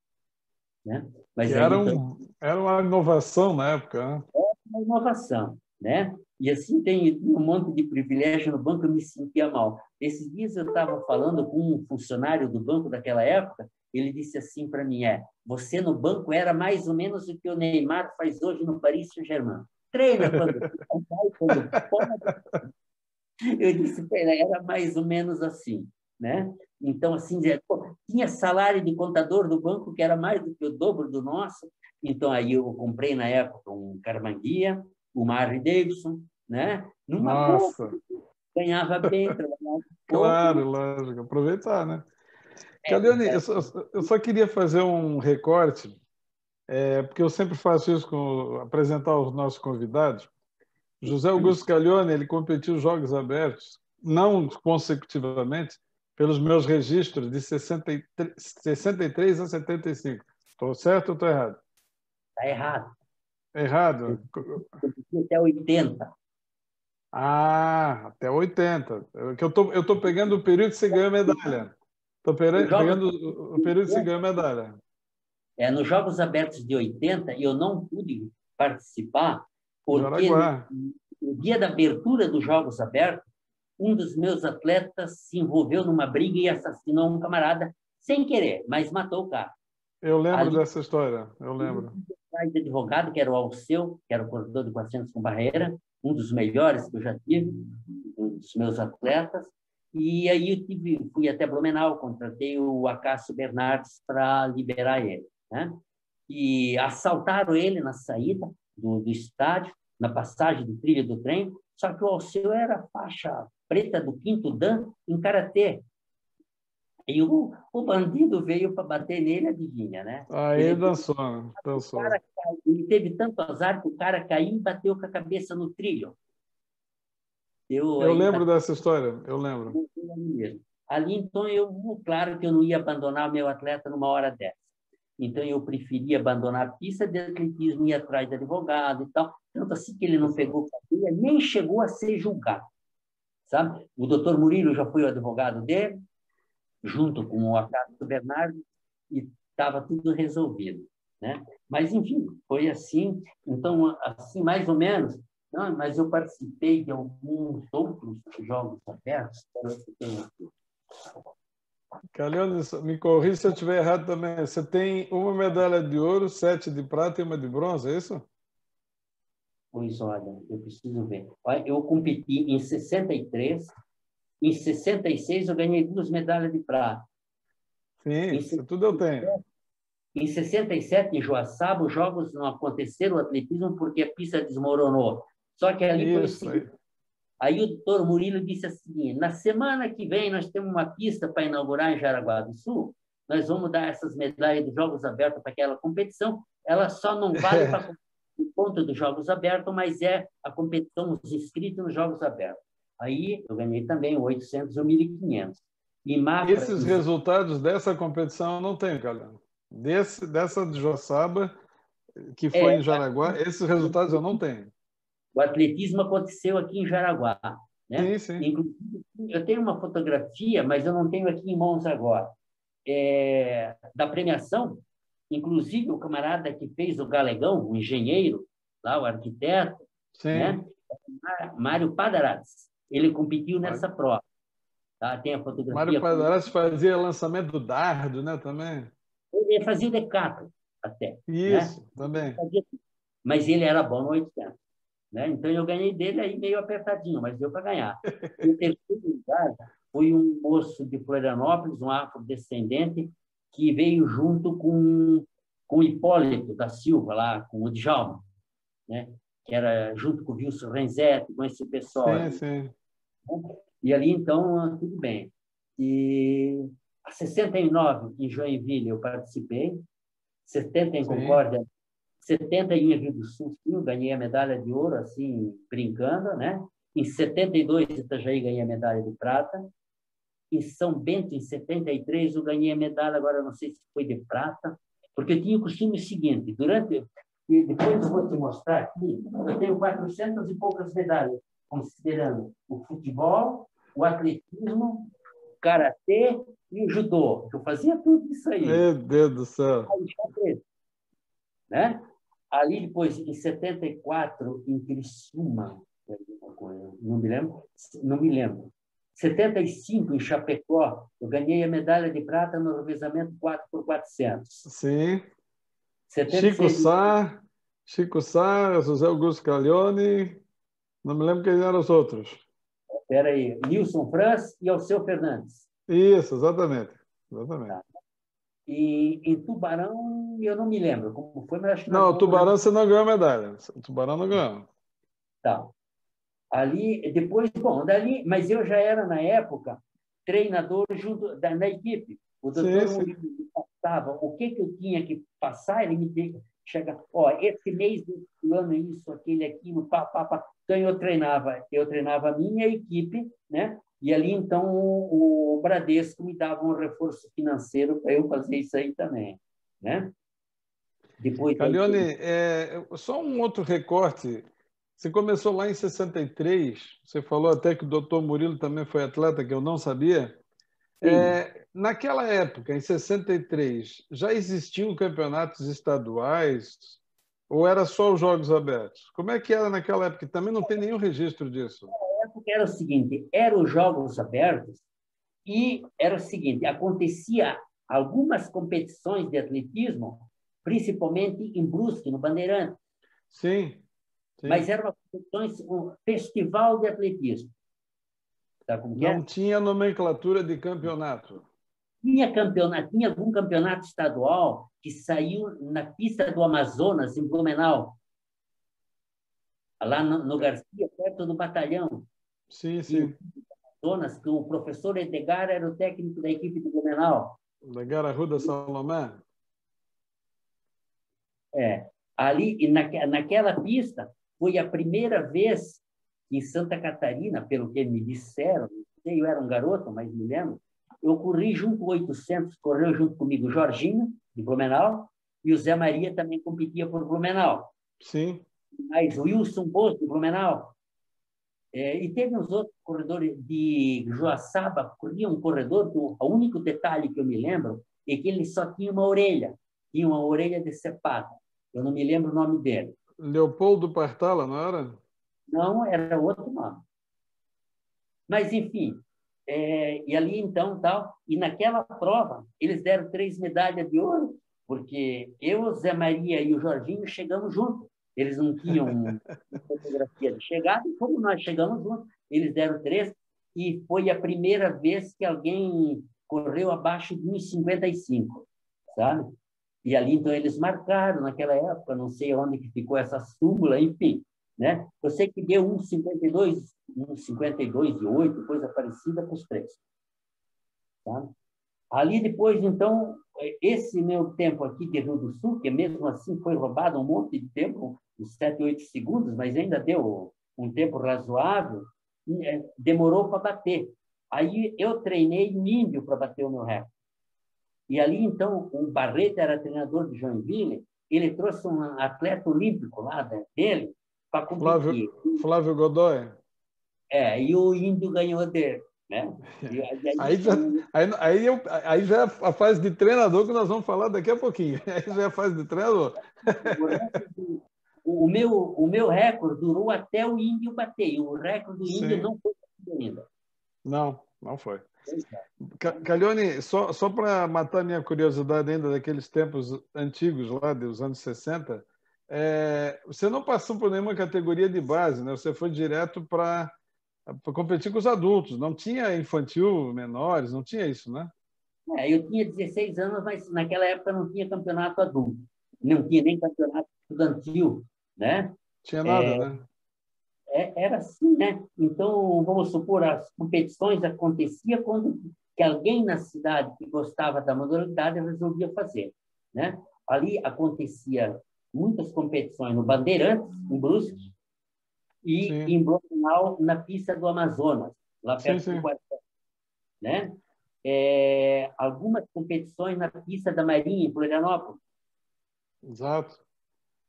B: né?
A: Que
B: Mas aí
A: era,
B: então
A: era uma inovação na época, né?
B: uma inovação, né? E assim tem um monte de privilégio no banco, eu me sentia mal. Esses dias eu estava falando com um funcionário do banco daquela época, ele disse assim para mim, você no banco era mais ou menos o que o Neymar faz hoje no Paris Saint-Germain. Treina quando vai, quando pode. Eu disse para ele, era mais ou menos assim, né? Então, assim, tinha salário de contador do banco que era mais do que o dobro do nosso. Então, aí eu comprei, na época, um Carmanguia, uma Harley Davidson, né? Numa boa,
A: Nossa,
B: ganhava bem, trabalhava pouco,
A: claro, lógico. Aproveitar, né? Caliane,
B: né?
A: eu só queria fazer um recorte, porque eu sempre faço isso apresentar os nossos convidados. José Augusto Calione, ele competiu os Jogos Abertos, não consecutivamente, pelos meus registros de 63 a 75. Estou certo ou estou errado?
B: Está errado. Eu
A: Errado?
B: competi até 80.
A: Ah, até 80. Eu tô pegando o período que você ganhou medalha. Estou
B: Nos Jogos,
A: pegando o período que você ganhou medalha.
B: nos Jogos Abertos de 80, eu não pude participar, porque
A: Jaraguá.
B: no dia da abertura dos Jogos Abertos, um dos meus atletas se envolveu numa briga e assassinou um camarada sem querer, mas matou o cara.
A: Eu lembro
B: Ali,
A: dessa história. Eu
B: um
A: lembro.
B: advogado, que era o Alceu, que era o corredor de 400 com barreira, um dos melhores que eu já tive, um dos meus atletas. E aí eu fui até Blumenau, contratei o Acácio Bernardes para liberar ele, né? E assaltaram ele na saída do estádio, na passagem do trilho do trem, só que o Alceu era faixa preta do quinto dan em karatê. E o bandido veio para bater nele, adivinha, né?
A: Aí dançou, dançou.
B: Ele teve tanto azar que o cara caiu e bateu com a cabeça no trilho.
A: Eu lembro dessa história, eu lembro.
B: Ali, então, claro que eu não ia abandonar o meu atleta numa hora dessa. Então, eu preferia abandonar a pista de atletismo e ir atrás de advogado e tal. Tanto assim que ele não pegou cadeia, nem chegou a ser julgado, sabe? O doutor Murilo já foi o advogado dele, junto com o Acácio Bernardo, e estava tudo resolvido, né? Mas, enfim, foi assim. Então, assim, mais ou menos. Não, mas eu participei de alguns outros jogos abertos.
A: Calione, me corrija se eu estiver errado também. Você tem uma medalha de ouro, 7 de prata e uma de bronze, é isso?
B: Pois olha, eu preciso ver. Eu competi em 63, em 66 eu ganhei 2 medalhas de prata.
A: Sim, isso tudo eu tenho.
B: Em 67, em Joaçaba, os jogos não aconteceram, o atletismo, porque a pista desmoronou. Só que ali foi o seguinte. Aí o doutor Murilo disse assim, na semana que vem nós temos uma pista para inaugurar em Jaraguá do Sul, nós vamos dar essas medalhas dos Jogos Abertos para aquela competição, ela só não vale para o ponto dos Jogos Abertos, mas é a competição, os inscritos nos Jogos Abertos. Aí eu ganhei também o 800 e o 1.500.
A: Esses resultados dessa competição eu não tenho, Calione. Dessa de Joaçaba, que foi em Jaraguá, esses resultados eu não tenho.
B: O atletismo aconteceu aqui em Jaraguá, né?
A: Sim, sim.
B: Inclusive, eu tenho uma fotografia, mas eu não tenho aqui em mãos agora, da premiação. Inclusive, o camarada que fez o galegão, o engenheiro, lá, o arquiteto, né? Mário Padarats, ele competiu nessa prova. Tá? Tem a fotografia.
A: Mário Padarats fazia lançamento do dardo, né, também?
B: Ele fazia o decathlon até.
A: Isso,
B: né?
A: também.
B: Mas ele era bom no 800. Né? Então, eu ganhei dele aí meio apertadinho, mas deu para ganhar. E o terceiro lugar foi um moço de Florianópolis, um afrodescendente, que veio junto com o Hipólito da Silva, lá, com o Djalma, né? Que era junto com o Wilson Renzetti, com esse pessoal.
A: Sim, sim.
B: E ali, então, tudo bem. E a 69, em Joinville, eu participei, 70 em Concórdia, 70 em Rio do Sul, sim, eu ganhei a medalha de ouro, assim, brincando, né? Em 72, em Itajaí, ganhei a medalha de prata. Em São Bento, em 73, eu ganhei a medalha, agora não sei se foi de prata, porque eu tinha o costume seguinte, e depois eu vou te mostrar aqui, eu tenho 400 e poucas medalhas, considerando o futebol, o atletismo, o karatê e o judô. Eu fazia tudo isso aí.
A: Meu Deus do céu.
B: Né? Ali depois, em 74, em Criciúma, não me lembro. 75, em Chapecó, eu ganhei a medalha de prata no revezamento 4x400.
A: Sim.
B: 76,
A: Chico Sá, José Augusto Calione, não me lembro quem eram os outros.
B: Espera aí, Nilson Franz e Alceu Fernandes.
A: Isso, exatamente. Exatamente.
B: Tá. E em Tubarão, eu não me lembro como foi, mas acho que
A: não, o Tubarão você não ganhou medalha. O Tubarão não ganhou.
B: Tá. Ali, depois, bom, dali, mas eu já era, na época, treinador junto na equipe. O doutor Murilo me passava o que eu tinha que passar, ele me chega, esse mês do ano, isso, aquele, aquilo, pá. Então, eu treinava a minha equipe, né? E ali, então, o Bradesco me dava um reforço financeiro para eu fazer isso aí também, né? Depois,
A: Calione, só um outro recorte. Você começou lá em 63, você falou até que o doutor Murilo também foi atleta, que eu não sabia. Naquela época, em 63, já existiam campeonatos estaduais ou era só os Jogos Abertos? Como é que era naquela época? Também não tem nenhum registro disso.
B: Na época era o seguinte, eram os Jogos Abertos e era o seguinte, acontecia algumas competições de atletismo, principalmente em Brusque, no Bandeirante.
A: Sim.
B: Mas era um festival de atletismo. Tá,
A: não tinha nomenclatura de campeonato.
B: Tinha algum campeonato estadual que saiu na pista do Amazonas, em Blumenau, lá no Garcia, perto do batalhão.
A: Sim, sim.
B: Amazonas, que o professor Edgar era o técnico da equipe do Blumenau.
A: Edgar Arruda Salomé?
B: Ali, e naquela pista, foi a primeira vez em Santa Catarina, pelo que me disseram, não sei, eu era um garoto, mas me lembro, eu corri junto com 800, correu junto comigo o Jorginho, de Blumenau, e o Zé Maria também competia por Blumenau.
A: Sim.
B: Mas o Wilson Bozo, de Blumenau. E teve uns outros corredores de Joaçaba, corria um corredor, o único detalhe que eu me lembro é que ele só tinha uma orelha decepada. Eu não me lembro o nome dele.
A: Leopoldo Partala, não era?
B: Não, era outro nome. Mas, enfim, e ali então, tal, e naquela prova, eles deram 3 medalhas de ouro, porque eu, o Zé Maria e o Jorginho chegamos juntos. Eles não tinham fotografia de chegada, e como nós chegamos juntos, eles deram 3, e foi a primeira vez que alguém correu abaixo de 1,55, sabe? E ali, então, eles marcaram naquela época, não sei onde que ficou essa súmula, enfim, né? Eu sei que deu 1,52,8, coisa parecida para os 3. Tá? Ali depois, então, esse meu tempo aqui de Rio do Sul, que mesmo assim foi roubado um monte de tempo, uns 7, 8 segundos, mas ainda deu um tempo razoável, demorou para bater. Aí eu treinei no Índio para bater o meu recorde. E ali, então, o Barreto era treinador de Joinville, ele trouxe um atleta olímpico lá dele para competir.
A: Flávio Godoy.
B: E o Índio ganhou dele. Né?
A: Aí já é a fase de treinador que nós vamos falar daqui a pouquinho. Aí já é a fase de treinador.
B: O meu recorde durou até o Índio bater. O recorde do Índio não foi batido ainda.
A: Não foi. Calhoni, só para matar minha curiosidade ainda daqueles tempos antigos, lá dos anos 60, você não passou por nenhuma categoria de base, né? Você foi direto para competir com os adultos. Não tinha infantil, menores, não tinha isso, né?
B: Eu tinha 16 anos, mas naquela época não tinha campeonato adulto. Não tinha nem campeonato estudantil, né?
A: Tinha nada, né?
B: Era assim, né? Então, vamos supor, as competições aconteciam quando que alguém na cidade que gostava da modalidade resolvia fazer, né? Ali acontecia muitas competições no Bandeirantes, em Brusque, e
A: Sim.
B: em Blumenau, na pista do Amazonas, lá perto do quartel, né? Algumas competições na pista da Marinha, em Florianópolis.
A: Exato.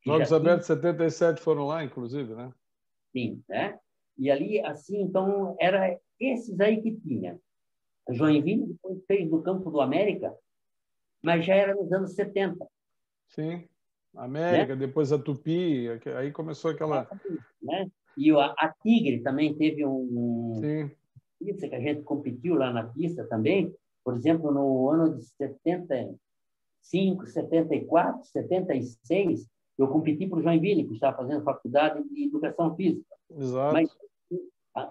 A: Jogos Abertos 77 foram lá, inclusive, né?
B: Sim, né? E ali, assim, então, era esses aí que tinha. A Joinville depois fez no Campo do América, mas já era nos anos 70.
A: Sim, América, né? Depois a Tupi, aí começou aquela...
B: Né? E a Tigre também teve
A: Sim.
B: pista que a gente competiu lá na pista também. Por exemplo, no ano de 75, 74, 76, eu competi para o Joinville, que estava fazendo faculdade de Educação Física.
A: Exato.
B: Mas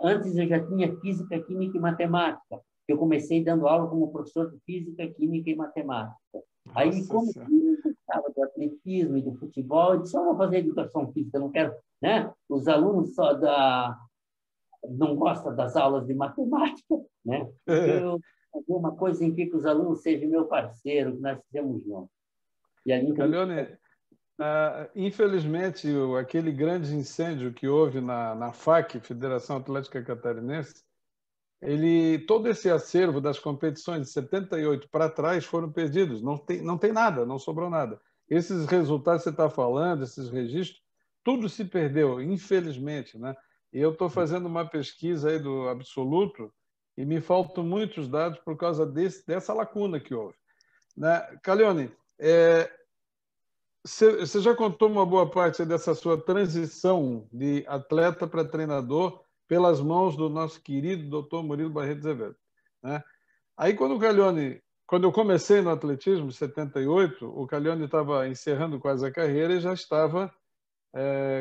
B: antes eu já tinha Física, Química e Matemática. Eu comecei dando aula como professor de Física, Química e Matemática. Aí, como eu gostava do atletismo e do futebol, eu disse, vou fazer Educação Física, eu não quero... Né? Os alunos não gostam das aulas de matemática, né? Eu fazer uma coisa em que os alunos sejam meu parceiro, que nós fizemos juntos. E ali,
A: Calhoni, infelizmente, aquele grande incêndio que houve na FAC, Federação Atlética Catarinense, todo esse acervo das competições de 78 para trás foram perdidos. Não tem nada, não sobrou nada. Esses resultados que você está falando, esses registros, tudo se perdeu, infelizmente, né? E eu estou fazendo uma pesquisa aí do Absoluto e me faltam muitos dados por causa dessa lacuna que houve. Né? Calhoni, você já contou uma boa parte dessa sua transição de atleta para treinador pelas mãos do nosso querido Dr. Murilo Barreto Azevedo, né? Aí, quando eu comecei no atletismo, em 78, o Calhoni estava encerrando quase a carreira e já estava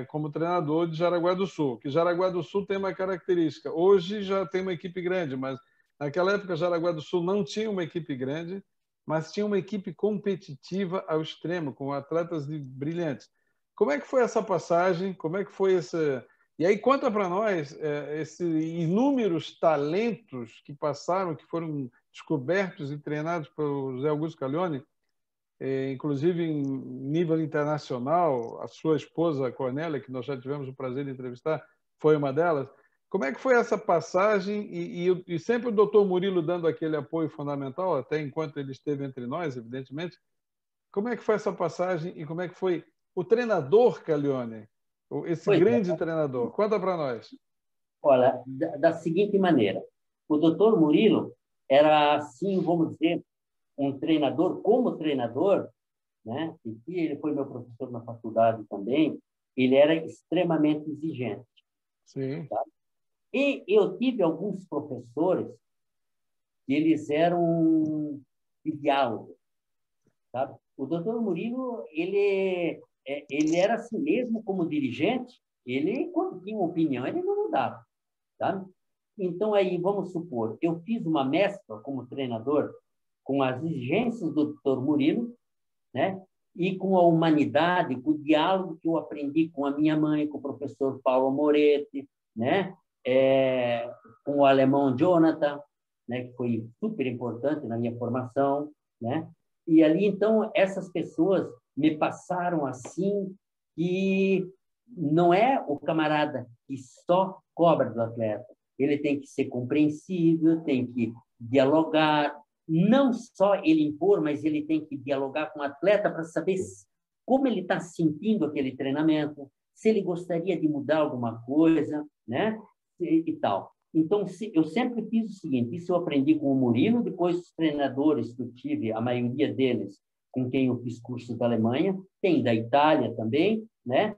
A: como treinador de Jaraguá do Sul, que Jaraguá do Sul tem uma característica. Hoje já tem uma equipe grande, mas naquela época Jaraguá do Sul não tinha uma equipe grande, mas tinha uma equipe competitiva ao extremo, com atletas brilhantes. Como é que foi essa passagem? Como é que foi essa... E aí conta para nós esses inúmeros talentos que passaram, que foram descobertos e treinados pelo José Augusto Caglione, inclusive em nível internacional. A sua esposa, Cornélia, que nós já tivemos o prazer de entrevistar, foi uma delas. Como é que foi essa passagem? E sempre o doutor Murilo dando aquele apoio fundamental, até enquanto ele esteve entre nós, evidentemente. Como é que foi essa passagem e como é que foi o treinador Caglione, esse
B: Pois
A: grande
B: é.
A: treinador? Conta para nós.
B: Olha, da seguinte maneira, o doutor Murilo era, assim, vamos dizer, um treinador, como treinador, né? E que ele foi meu professor na faculdade também, ele era extremamente exigente.
A: Sim.
B: Tá? E eu tive alguns professores que eles eram de diálogo, sabe? O doutor Murilo, ele era assim mesmo como dirigente, ele, quando tinha uma opinião, ele não mudava, sabe? Então, aí, vamos supor, eu fiz uma mescla como treinador com as exigências do doutor Murilo, né? E com a humanidade, com o diálogo que eu aprendi com a minha mãe, com o professor Paulo Moretti, né? Com o alemão Jonathan, né? Que foi super importante na minha formação, né? E ali, então, essas pessoas me passaram assim que não é o camarada que só cobra do atleta. Ele tem que ser compreensível, tem que dialogar, não só ele impor, mas ele tem que dialogar com o atleta para saber como ele está sentindo aquele treinamento, se ele gostaria de mudar alguma coisa, né? E tal. Então, eu sempre fiz o seguinte, isso eu aprendi com o Murilo, depois os treinadores que eu tive, a maioria deles com quem eu fiz curso da Alemanha, tem da Itália também, né?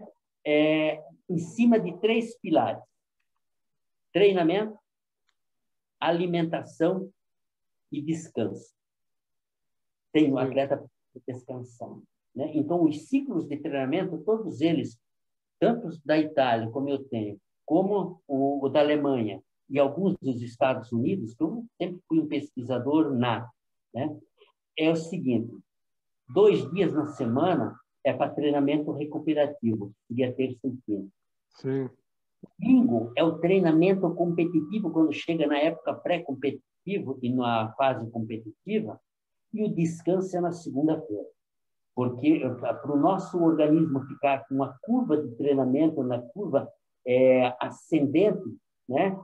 B: Em cima de 3 pilares: treinamento, alimentação e descanso. Tem o atleta descansando, né? Então, os ciclos de treinamento, todos eles, tanto da Itália, como eu tenho, como o da Alemanha e alguns dos Estados Unidos, que eu sempre fui um pesquisador nato, né? É o seguinte: 2 dias na semana é para treinamento recuperativo, dia terça e quinta.
A: Sim.
B: Domingo é o treinamento competitivo, quando chega na época pré-competitivo e na fase competitiva, e o descanso é na segunda-feira. Porque para o nosso organismo ficar com uma curva de treinamento, na curva ascendente, né,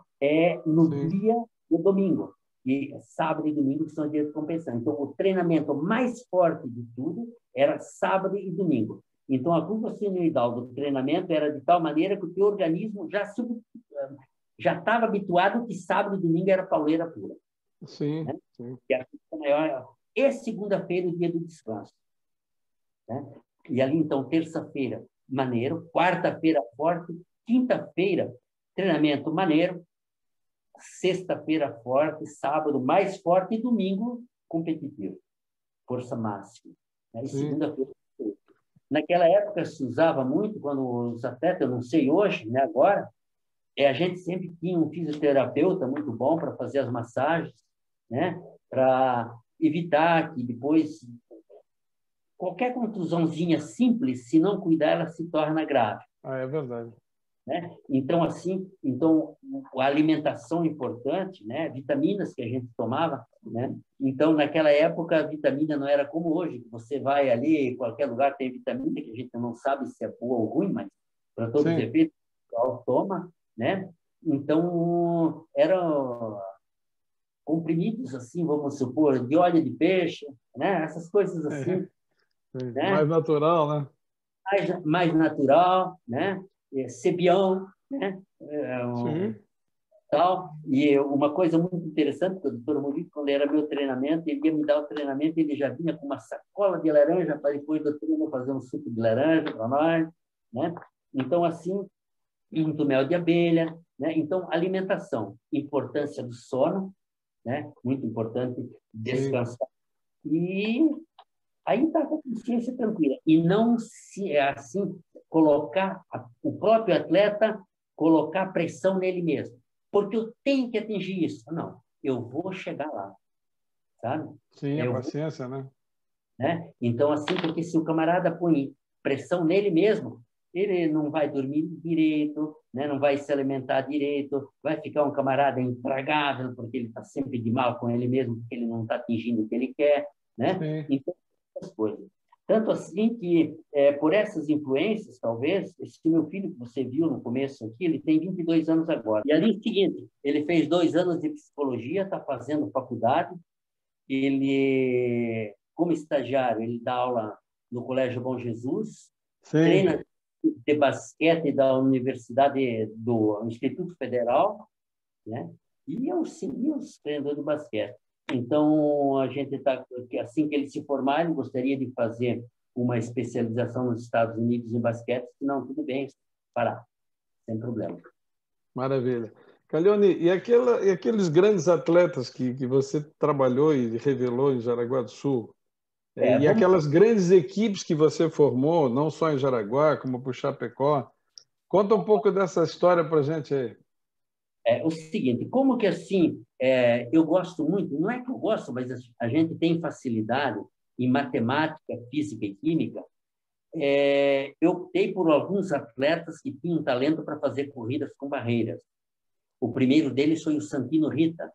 B: no dia do domingo. E sábado e domingo que são dias de compensação. Então, o treinamento mais forte de tudo era sábado e domingo. Então, a curva senoidal do treinamento era de tal maneira que o teu organismo já estava habituado que sábado e domingo era pauleira pura.
A: Sim,
B: né?
A: sim.
B: E segunda-feira, o dia do descanso. Né? E ali, então, terça-feira, maneiro. Quarta-feira, forte. Quinta-feira, treinamento maneiro. Sexta-feira, forte. Sábado, mais forte. E domingo, competitivo. Força máxima. Né? E segunda-feira. Naquela época se usava muito, quando os atletas, eu não sei hoje, né, agora, a gente sempre tinha um fisioterapeuta muito bom para fazer as massagens, né, para evitar que depois qualquer contusãozinha simples, se não cuidar, ela se torna grave.
A: É verdade.
B: Né? Então, assim, a alimentação é importante, né? Vitaminas que a gente tomava, né? Então, naquela época, a vitamina não era como hoje, que você vai ali, em qualquer lugar tem vitamina, que a gente não sabe se é boa ou ruim, mas para todos os efeitos, o pessoal toma, né? Então, eram comprimidos, assim, vamos supor, de óleo de peixe, né? Essas coisas assim. Né?
A: Mais natural, né?
B: Mais natural, né? Cebião, né? Tal. E uma coisa muito interessante, que o doutor Murilo, quando era meu treinamento, ele ia me dar o treinamento, ele já vinha com uma sacola de laranja para depois do treino fazer um suco de laranja para nós, né? Então, assim, muito mel de abelha, né? Então, alimentação, importância do sono, né? Muito importante descansar. E aí está com a consciência tranquila. E não se assim colocar o próprio atleta, colocar pressão nele mesmo. Porque eu tenho que atingir isso. Não, eu vou chegar lá. Sabe?
A: Sim, a paciência, né?
B: Então, assim, porque se o camarada põe pressão nele mesmo, ele não vai dormir direito, né? Não vai se alimentar direito, vai ficar um camarada intragável, porque ele está sempre de mal com ele mesmo, porque ele não está atingindo o que ele quer, né?
A: Sim.
B: Então, essas coisas. Tanto assim que, por essas influências, talvez, esse meu filho que você viu no começo aqui, ele tem 22 anos agora. E ali é o seguinte, ele fez 2 anos de psicologia, está fazendo faculdade, ele, como estagiário, ele dá aula no Colégio Bom Jesus,
A: Sim.
B: treina de basquete da Universidade do Instituto Federal, né? E os treinador de basquete. Então, a gente está, assim que ele se formar, ele gostaria de fazer uma especialização nos Estados Unidos em basquete, senão tudo bem, parar, sem problema.
A: Maravilha. Calione, e aqueles grandes atletas que você trabalhou e revelou em Jaraguá do Sul, e aquelas grandes equipes que você formou, não só em Jaraguá, como para o Chapecó, conta um pouco dessa história para a gente aí.
B: É o seguinte, como que assim, eu gosto muito, não é que eu gosto, mas a gente tem facilidade em matemática, física e química. Eu optei por alguns atletas que tinham talento para fazer corridas com barreiras. O primeiro deles foi o Santino Rita.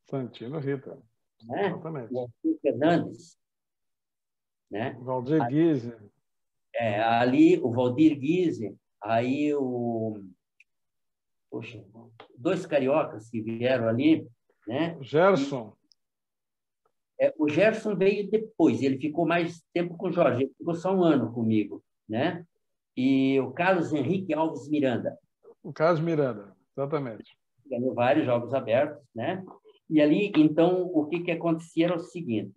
A: Santino Rita,
B: né?
A: exatamente.
B: O Alcir Fernandes. Né?
A: Valdir Guise.
B: Ali o Valdir Guise, aí poxa, 2 cariocas que vieram ali, né?
A: Gerson.
B: O Gerson veio depois, ele ficou mais tempo com o Jorge, ele ficou só 1 ano comigo, né? E o Carlos Henrique Alves Miranda.
A: O Carlos Miranda, exatamente.
B: Ganhou vários jogos abertos, né? E ali, então, o que acontecia era o seguinte,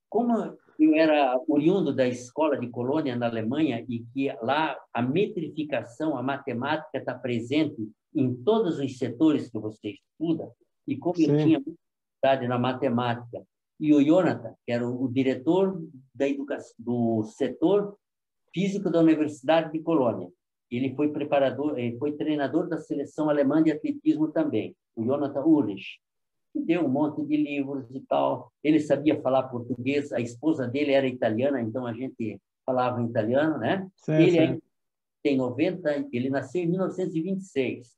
B: como eu era oriundo da escola de Colônia, na Alemanha, e que lá a metrificação, a matemática está presente em todos os setores que você estuda, e como eu tinha muita dificuldade na matemática, e o Jonathan, que era o diretor da educação, do setor físico da Universidade de Colônia, ele foi foi treinador da seleção alemã de atletismo também, o Jonathan Ulrich, que deu um monte de livros e tal. Ele sabia falar português, a esposa dele era italiana, então a gente falava em italiano, né? Ele ainda tem 90, ele nasceu em 1926,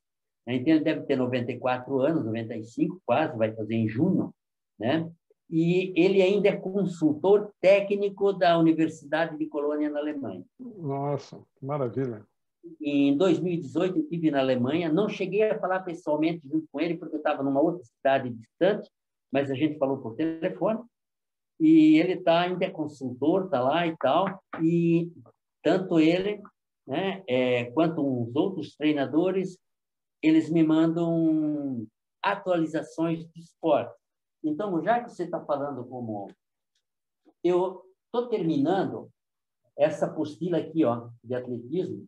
B: né? Então ele deve ter 94 anos, 95 quase, vai fazer em junho, né? E ele ainda é consultor técnico da Universidade de Colônia, na Alemanha.
A: Nossa, que maravilha.
B: Em 2018, eu estive na Alemanha, não cheguei a falar pessoalmente junto com ele, porque eu estava numa outra cidade distante, mas a gente falou por telefone, e ele ainda é consultor, está lá e tal, e tanto ele, né, quanto uns outros treinadores, eles me mandam atualizações de esporte. Então, já que você está falando como... Eu estou terminando essa apostila aqui, ó, de atletismo.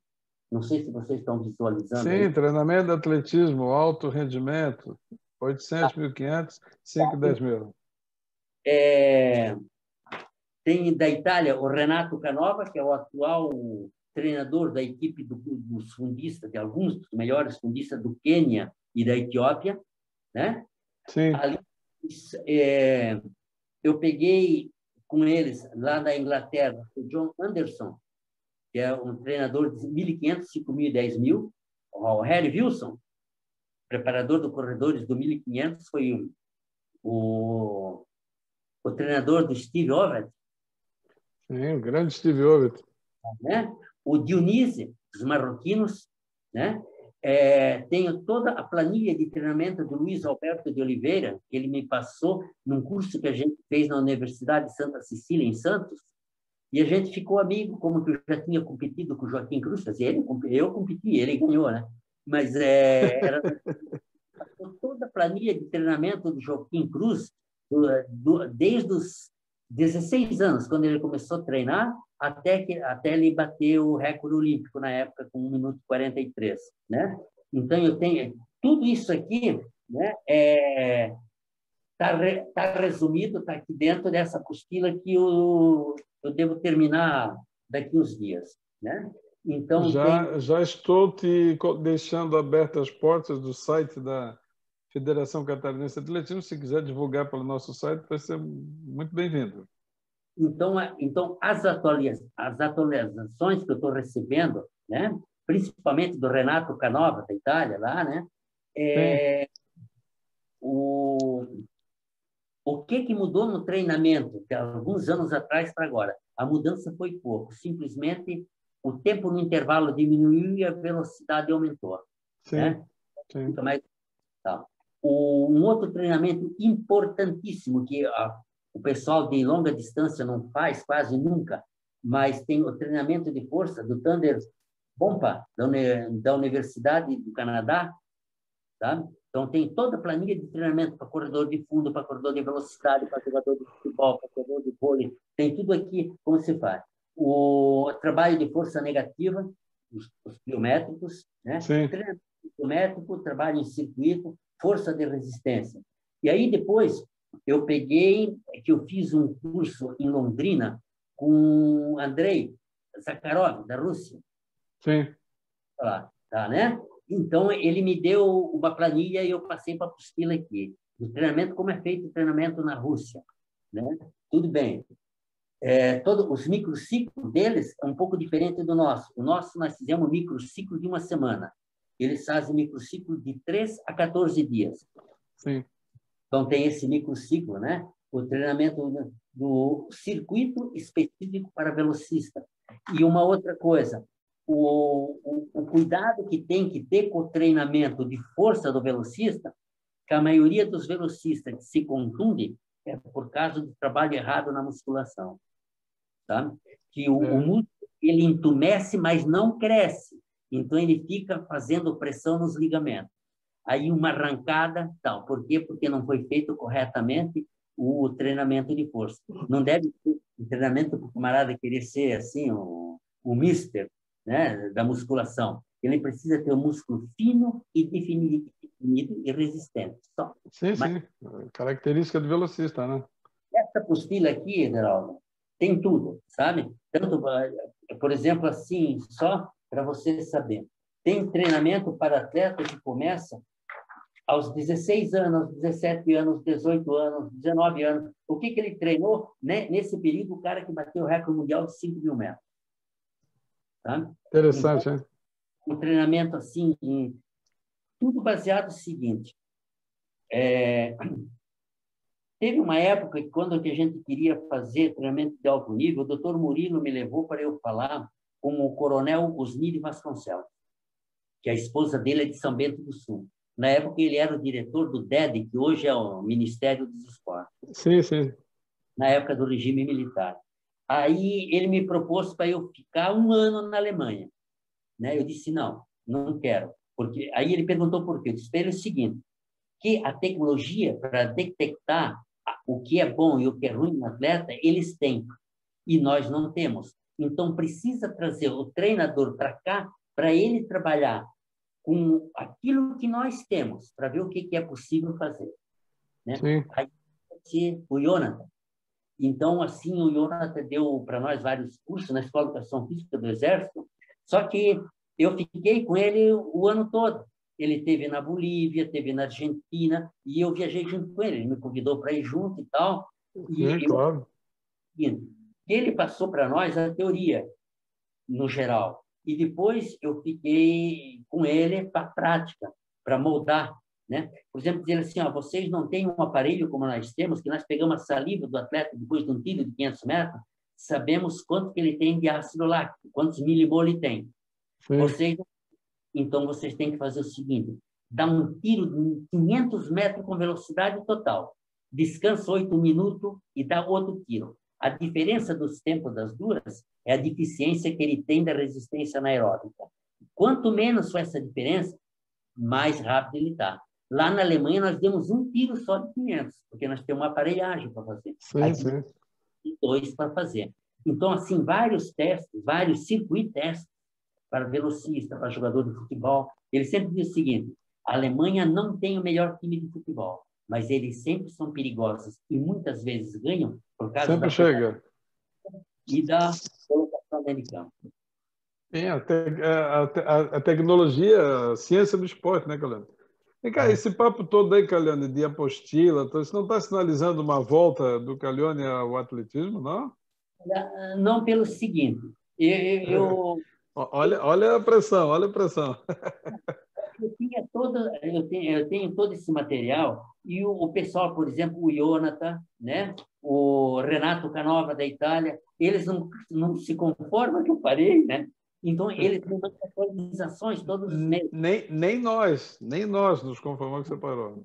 B: Não sei se vocês estão visualizando.
A: Sim,
B: aí.
A: Treinamento de atletismo, alto rendimento, 800, 1.500, 5, 10 mil.
B: Tem da Itália o Renato Canova, que é o atual treinador da equipe dos fundistas, de alguns dos melhores fundistas do Quênia e da Etiópia, né?
A: Sim.
B: Ali, eu peguei com eles lá da Inglaterra o John Anderson, que é um treinador de 1.500, 5.000 e 10.000. O Harry Wilson, preparador do corredores do 1.500, foi o treinador do Steve Ovett.
A: Sim, o grande Steve Ovett.
B: Né? O Dionísio, dos marroquinos, né? Tenho toda a planilha de treinamento do Luiz Alberto de Oliveira, que ele me passou num curso que a gente fez na Universidade de Santa Cecília, em Santos, e a gente ficou amigo, como que eu já tinha competido com o Joaquim Cruz, eu competi, ele ganhou, né? Mas era toda a planilha de treinamento do Joaquim Cruz, desde os 16 anos, quando ele começou a treinar, até ele bater o recorde olímpico na época, com 1 minuto e 43, né? Então, eu tenho tudo isso aqui, né? Tá resumido, está aqui dentro dessa apostila que eu devo terminar daqui uns dias, né? Então,
A: já estou te deixando abertas as portas do site da Federação Catarinense de Atletismo. Se quiser divulgar pelo nosso site, vai ser muito bem-vindo.
B: Então as atualizações que eu estou recebendo, né, principalmente do Renato Canova, da Itália, lá, né, o que mudou no treinamento de alguns anos atrás para agora? A mudança foi pouco, simplesmente o tempo no intervalo diminuiu e a velocidade aumentou.
A: Sim,
B: né?
A: sim.
B: Muito mais, tá. Um outro treinamento importantíssimo que o pessoal de longa distância não faz quase nunca, mas tem o treinamento de força do Thunder Bompa, da Universidade do Canadá, tá? Então, tem toda a planilha de treinamento para corredor de fundo, para corredor de velocidade, para jogador de futebol, para corredor de vôlei. Tem tudo aqui como se faz. O trabalho de força negativa, os pliométricos, né? Treinamento pliométrico, trabalho em circuito, força de resistência. E aí, depois, eu fiz um curso em Londrina com Andrei Zakharov, da Rússia.
A: Sim.
B: Tá, né? Então, ele me deu uma planilha e eu passei para a apostila aqui. O treinamento, como é feito o treinamento na Rússia. Né? Tudo bem. Todos os microciclos deles é um pouco diferente do nosso. O nosso, nós fizemos microciclo de uma semana. Eles fazem microciclo de 3 a 14 dias.
A: Sim.
B: Então, tem esse microciclo, né? O treinamento do circuito específico para velocista. E uma outra coisa, o cuidado que tem que ter com o treinamento de força do velocista, que a maioria dos velocistas se contunde é por causa do trabalho errado na musculação. Tá? Que o músculo ele entumece, mas não cresce. Então, ele fica fazendo pressão nos ligamentos. Aí, uma arrancada, tal. Por quê? Porque não foi feito corretamente o treinamento de força. Não deve ser um treinamento para o camarada querer ser assim, o mister, né, da musculação. Ele precisa ter um músculo fino e definido e resistente. Só.
A: Sim, sim. Característica do velocista, né?
B: Essa apostila aqui, Geraldo, tem tudo, sabe? Tanto, por exemplo, assim, só para você saber. Tem treinamento para atleta que começa aos 16 anos, 17 anos, 18 anos, 19 anos. O que ele treinou, né? Nesse período, o cara que bateu o recorde mundial de 5.000 metros. Tá?
A: Interessante,
B: então,
A: hein?
B: Um treinamento assim, tudo baseado no seguinte. Teve uma época que, quando a gente queria fazer treinamento de alto nível, o doutor Murilo me levou para eu falar com o coronel Osnírio Vasconcelos, que a esposa dele é de São Bento do Sul. Na época, ele era o diretor do DED, que hoje é o Ministério dos Esportes.
A: Sim, sim.
B: Na época do regime militar. Aí, ele me propôs para eu ficar 1 ano na Alemanha. Né? Eu disse, não quero. Porque... Aí ele perguntou por quê. Eu disse para ele o seguinte, que a tecnologia para detectar o que é bom e o que é ruim no atleta, eles têm. E nós não temos. Então, precisa trazer o treinador para cá para ele trabalhar com aquilo que nós temos, para ver o que é possível fazer. Né?
A: Sim.
B: Aí, o Jonathan. Então, assim, o Jonathan deu para nós vários cursos na Escola de Educação Física do Exército, só que eu fiquei com ele o ano todo. Ele esteve na Bolívia, esteve na Argentina, e eu viajei junto com ele. Ele me convidou para ir junto e tal.
A: Sim, claro.
B: Ele passou para nós a teoria, no geral. E depois eu fiquei com ele para a prática, para moldar. Né? Por exemplo, dizer assim, vocês não têm um aparelho como nós temos, que nós pegamos a saliva do atleta depois de um tiro de 500 metros, sabemos quanto que ele tem de ácido láctico, quantos milimol ele tem. Então, vocês têm que fazer o seguinte, dar um tiro de 500 metros com velocidade total, descansa 8 minutos e dá outro tiro. A diferença dos tempos das duas é a deficiência que ele tem da resistência anaeróbica. Quanto menos for essa diferença, mais rápido ele está. Lá na Alemanha, nós demos um tiro só de 500, porque nós temos uma aparelhagem para fazer.
A: Sim.
B: E 2 para fazer. Então, assim, vários testes, vários circuit testes para velocista, para jogador de futebol. Ele sempre diz o seguinte, a Alemanha não tem o melhor time de futebol, mas eles sempre são perigosos e muitas vezes ganham por causa
A: sempre chega.
B: E da colocação dentro de campo.
A: Tem a tecnologia, a ciência do esporte, né, Calione? Vem cá, esse papo todo aí, Calione, de apostila, isso não está sinalizando uma volta do Calione ao atletismo, não?
B: Não pelo seguinte, eu,
A: Olha a pressão, olha a pressão.
B: eu tenho todo esse material e o pessoal, por exemplo, o Jonathan, né? O Renato Canova da Itália, eles não se conformam que eu parei, né? Então, eles me mandam atualizações todos os meses.
A: Nem nós nos conformamos que você parou.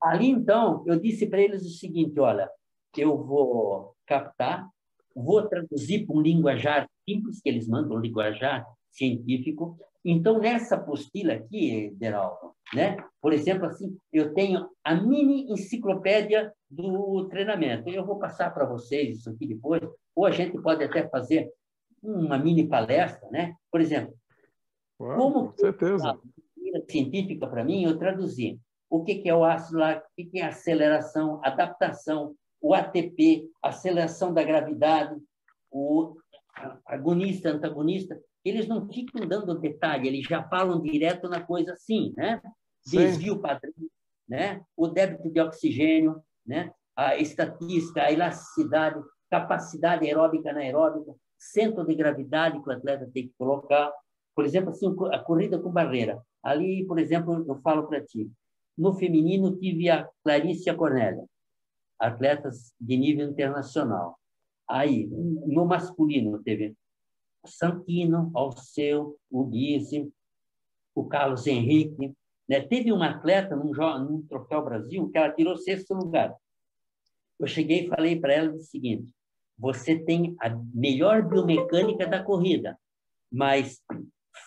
B: Ali, então, eu disse para eles o seguinte, olha, eu vou captar, vou traduzir para um linguajar simples, que eles mandam, um linguajar científico. Então, nessa apostila aqui, Deraldo, né? Por exemplo, assim, eu tenho a mini enciclopédia do treinamento. Eu vou passar para vocês isso aqui depois, ou a gente pode até fazer uma mini palestra, né? Por exemplo,
A: Com certeza.
B: Científica para mim, eu traduzi o que é o ácido lático, o que é aceleração, adaptação, o ATP, aceleração da gravidade, o agonista, antagonista. Eles não ficam dando detalhe, eles já falam direto na coisa assim, né? Desvio padrão, né? O débito de oxigênio, né? A estatística, a elasticidade, capacidade aeróbica anaeróbica, centro de gravidade que o atleta tem que colocar. Por exemplo, assim, a corrida com barreira. Ali, por exemplo, eu falo para ti, no feminino tive a Clarice e a Cornélia, atletas de nível internacional. Aí, no masculino teve o Santino, Alceu, o Guise, o Carlos Henrique. Né? Teve uma atleta num Troféu Brasil que ela tirou 6º lugar. Eu cheguei e falei para ela o seguinte, você tem a melhor biomecânica da corrida, mas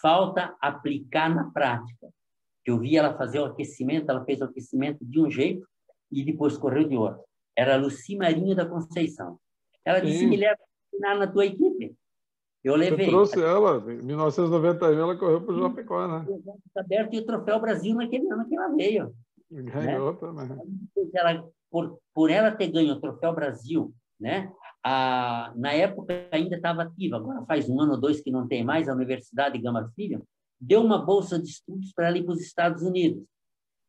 B: falta aplicar na prática. Eu vi ela fazer o aquecimento, ela fez o aquecimento de um jeito e depois correu de outro. Era a Luci Marinho da Conceição. Ela disse, me leva a treinar na tua equipe. Eu levei.
A: Você trouxe ela, em 1991 ela correu para o Japecó, né?
B: Aberto e o Troféu Brasil naquele ano que ela veio.
A: Ganhou, né?
B: Também. Por ela ter ganho o Troféu Brasil, né? Na época ainda estava ativa, agora faz 1 ano ou 2 que não tem mais, a Universidade Gama Filho, deu uma bolsa de estudos para ela ir para os Estados Unidos.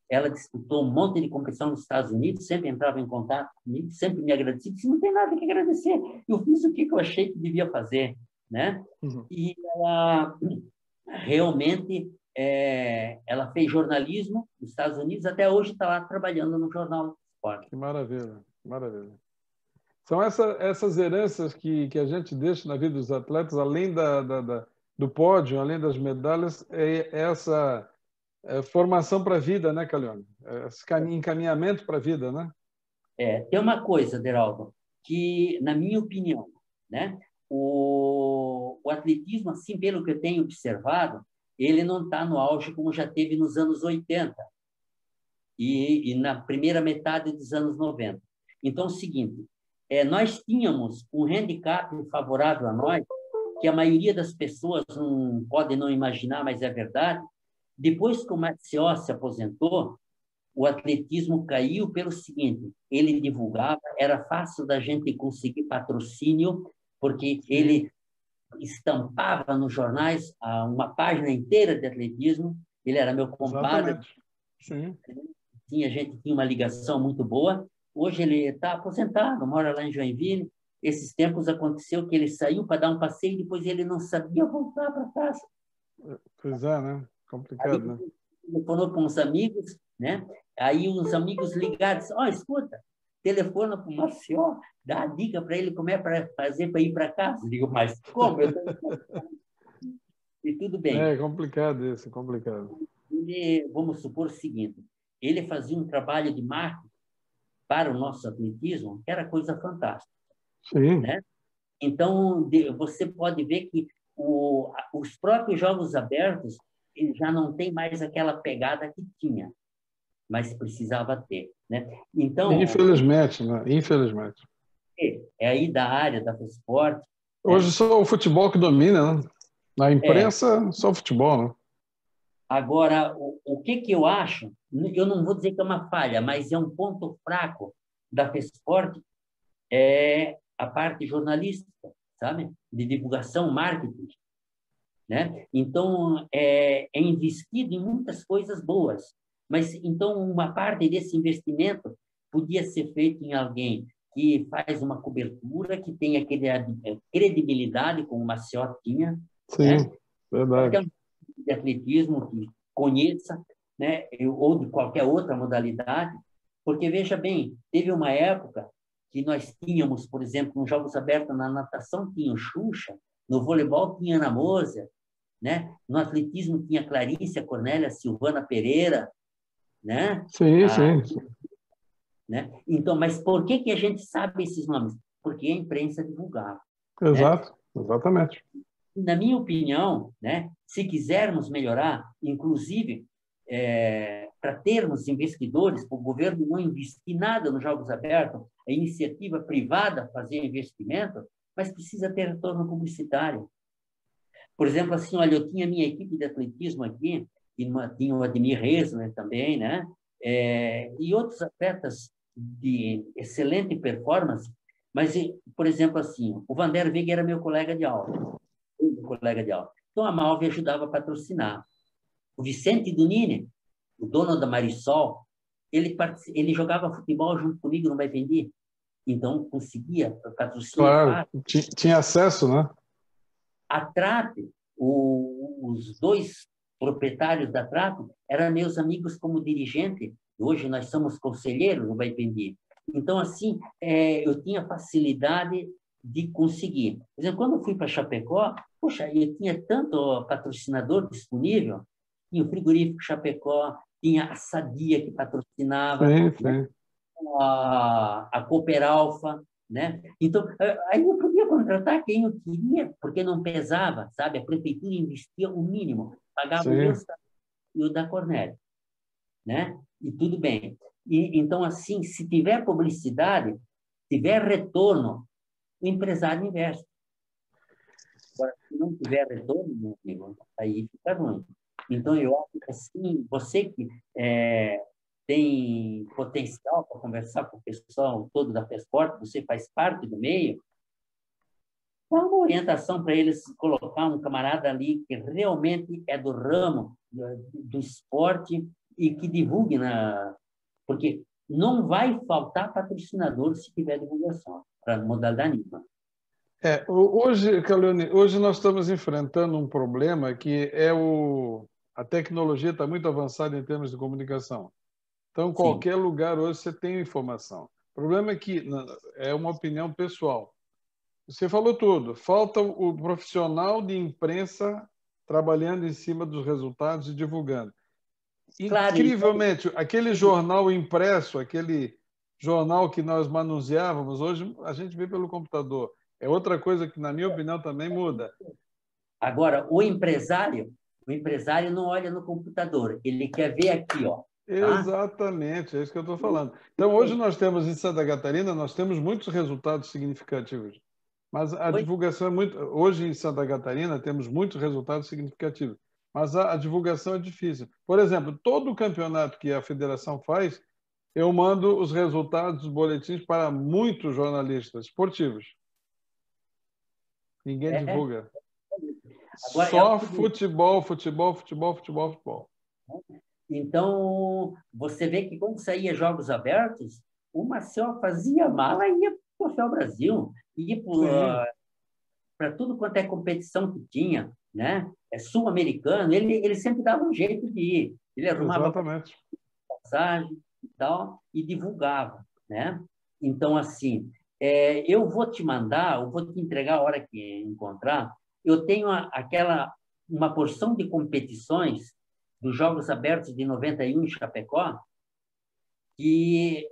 B: Ela disputou um monte de competição nos Estados Unidos, sempre entrava em contato comigo, sempre me agradecia, disse, não tem nada que agradecer, eu fiz o que eu achei que devia fazer, né? E ela realmente ela fez jornalismo nos Estados Unidos, até hoje está lá trabalhando no Jornal do Esporte.
A: Que maravilha, maravilha. São essas heranças que a gente deixa na vida dos atletas, além do pódio, além das medalhas, essa formação para a vida, né, Calione? Esse encaminhamento para a vida, né?
B: Tem uma coisa, Deraldo, que, na minha opinião, né, o atletismo, assim, pelo que eu tenho observado, ele não está no auge como já teve nos anos 80 e na primeira metade dos anos 90. Então, é o seguinte, nós tínhamos um handicap favorável a nós, que a maioria das pessoas não pode não imaginar, mas é verdade. Depois que o Maxió se aposentou, o atletismo caiu pelo seguinte, ele divulgava, era fácil da gente conseguir patrocínio, porque ele estampava nos jornais uma página inteira de atletismo, ele era meu compadre.
A: Sim.
B: A gente tinha uma ligação muito boa. Hoje ele está aposentado, mora lá em Joinville. Esses tempos aconteceu que ele saiu para dar um passeio e depois ele não sabia voltar para casa.
A: Pois é, né? Complicado, né?
B: Telefonou para uns amigos, né? Aí uns amigos ligaram, escuta, telefona para o Mació, dá a dica para ele como é para fazer para ir para casa. Eu digo, mas como? E tudo bem.
A: É complicado isso, complicado.
B: Vamos supor o seguinte, ele fazia um trabalho de marketing para o nosso atletismo, que era coisa fantástica.
A: Sim.
B: Né? Então, você pode ver que os próprios Jogos Abertos já não tem mais aquela pegada que tinha, mas precisava ter. Né? Então,
A: infelizmente, né? Infelizmente.
B: É aí da área da FESPORT.
A: Hoje só o futebol que domina, né? Na imprensa, só o futebol, né?
B: Agora, o que eu acho, eu não vou dizer que é uma falha, mas é um ponto fraco da FESPORT, é a parte jornalística, sabe? De divulgação, marketing. Né? Então, é investido em muitas coisas boas, mas então uma parte desse investimento podia ser feito em alguém que faz uma cobertura, que tem aquele credibilidade, como o Maciot tinha,
A: Sim,
B: né?
A: verdade.
B: Qualquer um de atletismo que conheça, né? Ou de qualquer outra modalidade, porque, veja bem, teve uma época que nós tínhamos, por exemplo, nos Jogos Abertos, na natação tinha o Xuxa, no voleibol tinha Ana Moser, né? No atletismo tinha Clarícia, Cornélia, Silvana Pereira, né?
A: Sim, sim,
B: Né? Então, mas por que a gente sabe esses nomes? Porque a imprensa divulgava, né?
A: exato, exatamente.
B: Na minha opinião, né, se quisermos melhorar, inclusive, para termos investidores, para o governo não investir nada nos Jogos Abertos, a iniciativa privada fazer investimento, mas precisa ter retorno publicitário. Por exemplo, assim, olha, eu tinha minha equipe de atletismo aqui, e tinha o Ademir Reisner também, né? E outros atletas de excelente performance, mas, por exemplo, assim, o Vander Veiga era meu colega de aula, Então, a Malve ajudava a patrocinar. O Vicente Dunini, o dono da Marisol, ele jogava futebol junto comigo no Baipendi, então conseguia patrocínio
A: Claro,
B: fácil.
A: tinha acesso, né?
B: A Trape, os dois proprietários da Trape eram meus amigos como dirigente. Hoje nós somos conselheiros no Baipendi. Então, assim, eu tinha facilidade de conseguir. Por exemplo, quando eu fui para Chapecó, poxa, eu tinha tanto patrocinador disponível, tinha o frigorífico Chapecó, tinha a Sadia que patrocinava,
A: Sim,
B: né?
A: sim.
B: A Cooper Alpha, né? Então, aí eu podia contratar quem eu queria, porque não pesava, sabe? A prefeitura investia o mínimo, pagava o meu
A: Sim.
B: salário e o da Cornélia, né? E tudo bem. E, então, assim, se tiver publicidade, tiver retorno, o empresário investe. Agora, se não tiver retorno, meu amigo, aí fica ruim. Então, eu acho que, assim, você que tem potencial para conversar com o pessoal todo da Fesporte, você faz parte do meio, dá uma orientação para eles colocar um camarada ali que realmente é do ramo do esporte e que divulgue porque não vai faltar patrocinador se tiver divulgação para modalidade nenhuma.
A: Hoje, Calione, hoje nós estamos enfrentando um problema que a tecnologia está muito avançada em termos de comunicação. Então, em
B: Sim.
A: qualquer lugar hoje você tem informação. O problema é que é uma opinião pessoal. Você falou tudo. Falta o profissional de imprensa trabalhando em cima dos resultados e divulgando.
B: Claro, então,
A: Incrivelmente, aquele jornal impresso, aquele jornal que nós manuseávamos, hoje a gente vê pelo computador. É outra coisa que, na minha opinião, também muda.
B: agora, o empresário não olha no computador, ele quer ver aqui, ó, tá?
A: Exatamente, é isso que eu estou falando. Então, hoje nós temos em Santa Catarina, nós temos muitos resultados significativos. Mas a
B: Pois
A: divulgação é muito. Hoje em Santa Catarina temos muitos resultados significativos, mas a divulgação é difícil. Por exemplo, todo o campeonato que a federação faz, eu mando os resultados, os boletins para muitos jornalistas esportivos. Ninguém
B: é.
A: divulga.
B: Agora, é o
A: Só
B: seguinte,
A: futebol, futebol, futebol, futebol, futebol.
B: então, você vê que quando saía Jogos Abertos, o Marcel fazia mala e ia para o Troféu Brasil, ia
A: Sim,
B: para tudo quanto é competição que tinha, né? Sul-americano, ele sempre dava um jeito de ir. Ele arrumava
A: exatamente.
B: passagem e tal, e divulgava, né? Então, assim, eu vou te mandar, eu vou te entregar a hora que encontrar, eu tenho uma porção de competições dos Jogos Abertos de 91 em Chapecó, que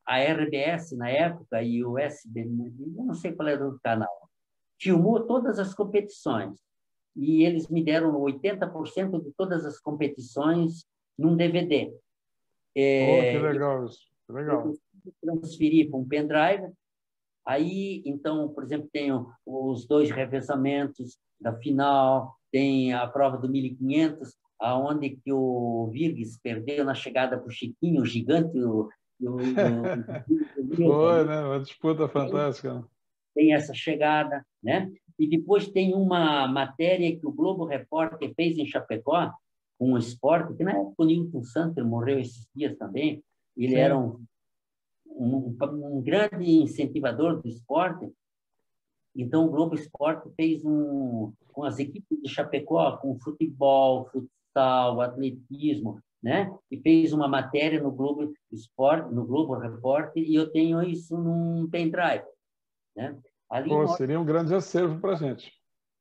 B: a RBS, na época, e o SB, eu não sei qual era o canal, filmou todas as competições. E eles me deram 80% de todas as competições num DVD.
A: Oh, que legal isso. Que legal.
B: Eu transferi para um pendrive. Aí, então, por exemplo, tenho os 2 revezamentos da final, tem a prova do 1500, aonde que o Virgues perdeu na chegada para o Chiquinho, o gigante,
A: Foi, né? Uma disputa fantástica, né?
B: tem essa chegada, né? E depois tem uma matéria que o Globo Repórter fez em Chapecó, com o esporte, que na época o Newton Santos morreu esses dias também, ele era
A: Sim.
B: um grande incentivador do esporte. Então, o Globo Esporte fez com as equipes de Chapecó, com futebol, futsal, atletismo, né? E fez uma matéria no Globo Esporte, no Globo Repórter, e eu tenho isso num pendrive, né? Ali
A: Pô, seria um grande acervo para a gente.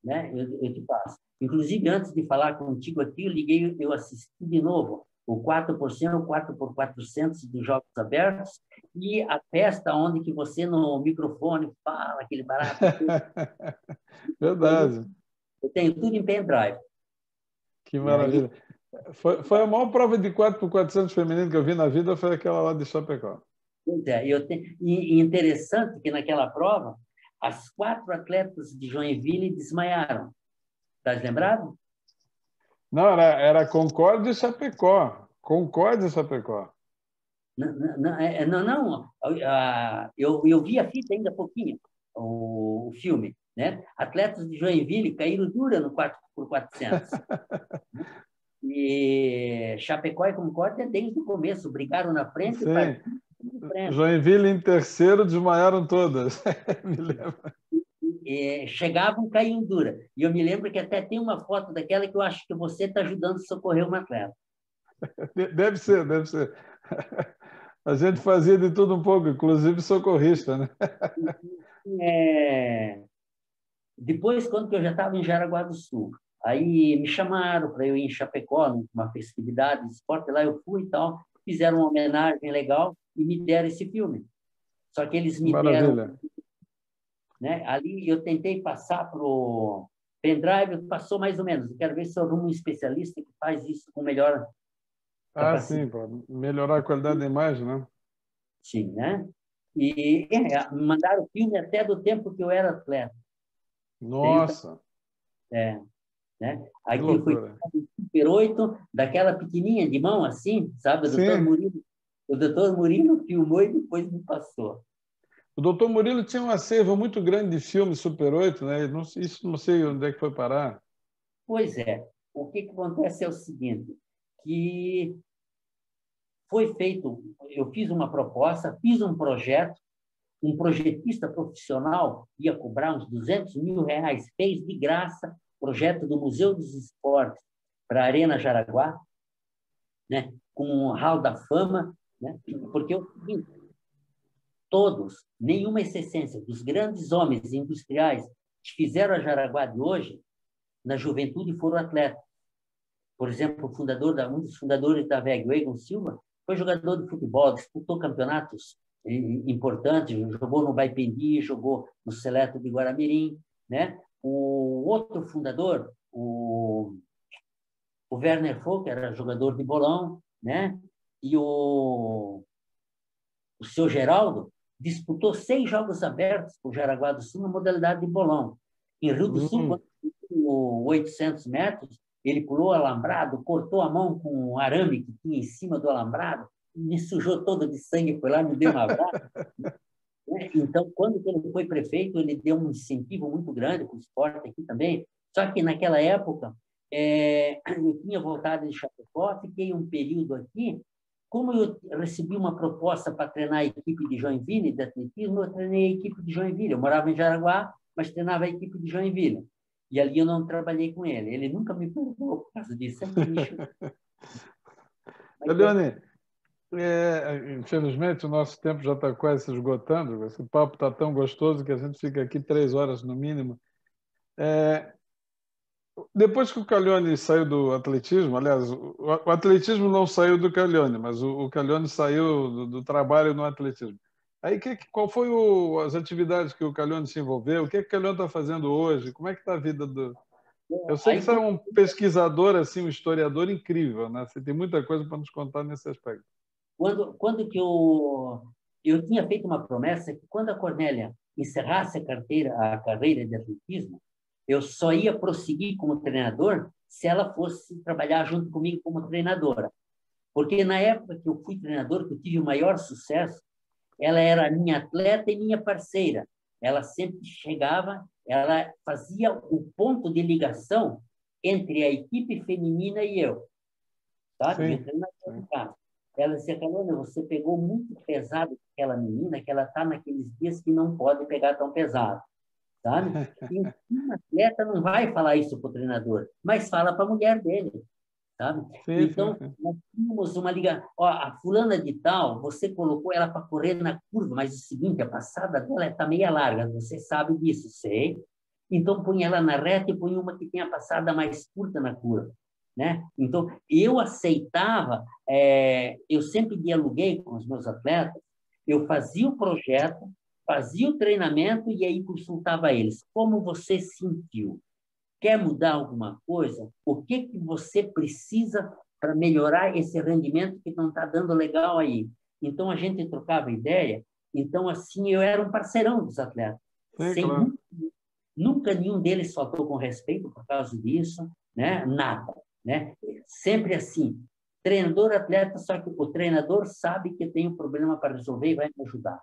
B: Né? Eu te passo. Inclusive, antes de falar contigo aqui, eu assisti de novo o 4x100, o 4x400 dos Jogos Abertos e a festa onde que você no microfone fala aquele barato.
A: Verdade.
B: Eu tenho tudo em pendrive.
A: Que
B: E aí,
A: maravilha. Foi a maior prova de 4x400 feminino que eu vi na vida, foi aquela lá de Chapecó.
B: pois é, e interessante que naquela prova, as 4 atletas de Joinville desmaiaram. Está lembrado?
A: Não, era Concórdia e Chapecó. Concórdia e Chapecó.
B: Não. Eu vi a fita ainda há pouquinho, o filme, né? Atletas de Joinville caíram dura no 4x400. E Chapecó e Concórdia, desde o começo, brigaram na frente e
A: Sim.
B: partiram na frente.
A: Joinville em terceiro, desmaiaram todas. Me lembro.
B: Chegavam, caíam dura. E eu me lembro que até tem uma foto daquela que eu acho que você está ajudando a socorrer uma atleta.
A: Deve ser, deve ser. A gente fazia de tudo um pouco, inclusive socorrista, né?
B: Depois, quando eu já estava em Jaraguá do Sul, aí me chamaram para eu ir em Chapecó, numa festividade de esporte, lá eu fui e tal, fizeram uma homenagem legal e me deram esse filme. Só que eles me deram,
A: Maravilha.
B: né? Ali eu tentei passar para o pendrive, passou mais ou menos. Eu quero ver se eu arrumo um especialista que faz isso com melhor
A: Ah,
B: capacidade.
A: sim, pô. Melhorar a qualidade da imagem, né?
B: Sim, né? E me mandaram o filme até do tempo que eu era atleta. Tenho,
A: Nossa,
B: né?
A: que
B: Aqui foi
A: loucura.
B: Super 8, daquela pequenininha de mão assim, sabe?
A: Sim,
B: O doutor Murilo filmou e depois me passou.
A: o doutor Murilo tinha um acervo muito grande de filmes Super 8, né? Isso não sei onde é que foi parar.
B: Pois é. O que acontece é o seguinte, que foi feito, eu fiz uma proposta, fiz um projeto, um projetista profissional ia cobrar uns R$ 200.000, fez de graça projeto do Museu dos Esportes para a Arena Jaraguá, né? Com um hall da fama, né? Porque eu todos, nenhuma exceção, dos grandes homens industriais que fizeram a Jaraguá de hoje, na juventude foram atletas. Por exemplo, um dos fundadores da VEG, o Egon Silva, foi jogador de futebol, disputou campeonatos importantes, jogou no Baipendi, jogou no Seleto de Guaramirim, né? O outro fundador, o Werner Folk, era jogador de bolão, né? E o seu Geraldo disputou 6 Jogos Abertos por Jaraguá do Sul na modalidade de bolão. Em Rio do Sul,
A: Hum,
B: quando 800 metros, ele pulou alambrado, cortou a mão com um arame que tinha em cima do alambrado, me sujou todo de sangue, foi lá, me deu um abraço. Né? Então, quando ele foi prefeito, ele deu um incentivo muito grande para o esporte aqui também. Só que, naquela época, eu tinha voltado de Chapecó, fiquei um período aqui. Como eu recebi uma proposta para treinar a equipe de Joinville, de atletismo, eu treinei a equipe de Joinville. Eu morava em Jaraguá, mas treinava a equipe de Joinville. E ali eu não trabalhei com ele. Ele nunca me perdoou por causa disso. Sempre me chamou.
A: Eliane, infelizmente o nosso tempo já está quase se esgotando. Esse papo está tão gostoso que a gente fica aqui 3 horas no mínimo. Depois que o Callione saiu do atletismo, aliás, o atletismo não saiu do Callione, mas o Callione saiu do trabalho no atletismo. Aí, qual foi as atividades que o Callione se envolveu? O que o Callione está fazendo hoje? Como é que está a vida do... Eu sei que
B: Aí,
A: você é um pesquisador, assim, um historiador incrível, né? Você tem muita coisa para nos contar nesse aspecto.
B: quando que eu tinha feito uma promessa que quando a Cornélia encerrasse a carreira de atletismo, eu só ia prosseguir como treinador se ela fosse trabalhar junto comigo como treinadora. Porque na época que eu fui treinador, que eu tive o maior sucesso, ela era minha atleta e minha parceira. Ela sempre chegava, ela fazia o ponto de ligação entre a equipe feminina e eu, sabe? E o
A: Sim,
B: treinador
A: sim.
B: do caso. Ela dizia, Carolina, você pegou muito pesado com aquela menina, que ela está naqueles dias que não pode pegar tão pesado, sabe? E um atleta não vai falar isso para o treinador, mas fala para a mulher dele, sabe?
A: Sim, sim,
B: Então,
A: sim.
B: nós tínhamos uma ligação. Ó, a fulana de tal, você colocou ela para correr na curva, mas é o seguinte, a passada dela está meia larga, você sabe disso, sei. Então, põe ela na reta e põe uma que tem a passada mais curta na curva, né? Então, eu aceitava, eu sempre dialoguei com os meus atletas, eu fazia o projeto, fazia o treinamento e aí consultava eles. Como você sentiu? Quer mudar alguma coisa? O que que você precisa para melhorar esse rendimento que não está dando legal aí? Então, a gente trocava ideia. Então, assim, eu era um parceirão dos atletas.
A: Sim,
B: Sem,
A: claro.
B: nunca nenhum deles faltou com respeito por causa disso, né? Nada, né? Sempre assim. Treinador, atleta, só que o treinador sabe que tem um problema para resolver e vai me ajudar,